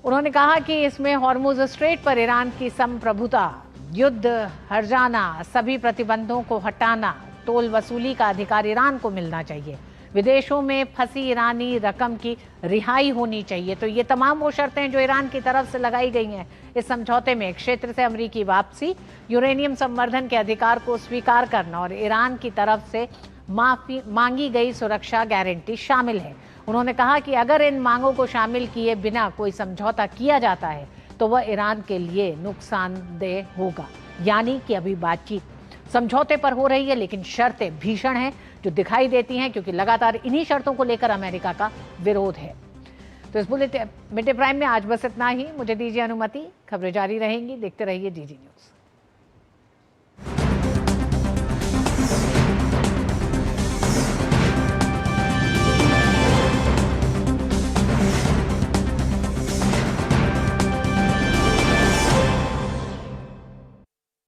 उन्होंने कहा कि इसमें हॉर्मुज स्ट्रेट पर ईरान की संप्रभुता, युद्ध हर्जाना, सभी प्रतिबंधों को हटाना, टोल वसूली का अधिकार ईरान को मिलना चाहिए, विदेशों में फंसी ईरानी रकम की रिहाई होनी चाहिए। तो ये तमाम वो शर्तें हैं जो ईरान की तरफ से लगाई गई हैं इस समझौते में। क्षेत्र से अमेरिकी वापसी, यूरेनियम संवर्धन के अधिकार को स्वीकार करना और ईरान की तरफ से माफी मांगी गई सुरक्षा गारंटी शामिल है। उन्होंने कहा कि अगर इन मांगों को शामिल किए बिना कोई समझौता किया जाता है तो वह ईरान के लिए नुकसानदेह होगा। यानी कि अभी बातचीत समझौते पर हो रही है, लेकिन शर्तें भीषण हैं जो दिखाई देती हैं, क्योंकि लगातार इन्हीं शर्तों को लेकर अमेरिका का विरोध है। तो इस बुलेटिन मिड डे प्राइम में आज बस इतना ही। मुझे दीजिए अनुमति, खबरें जारी रहेंगी। देखते रहिए DG न्यूज़।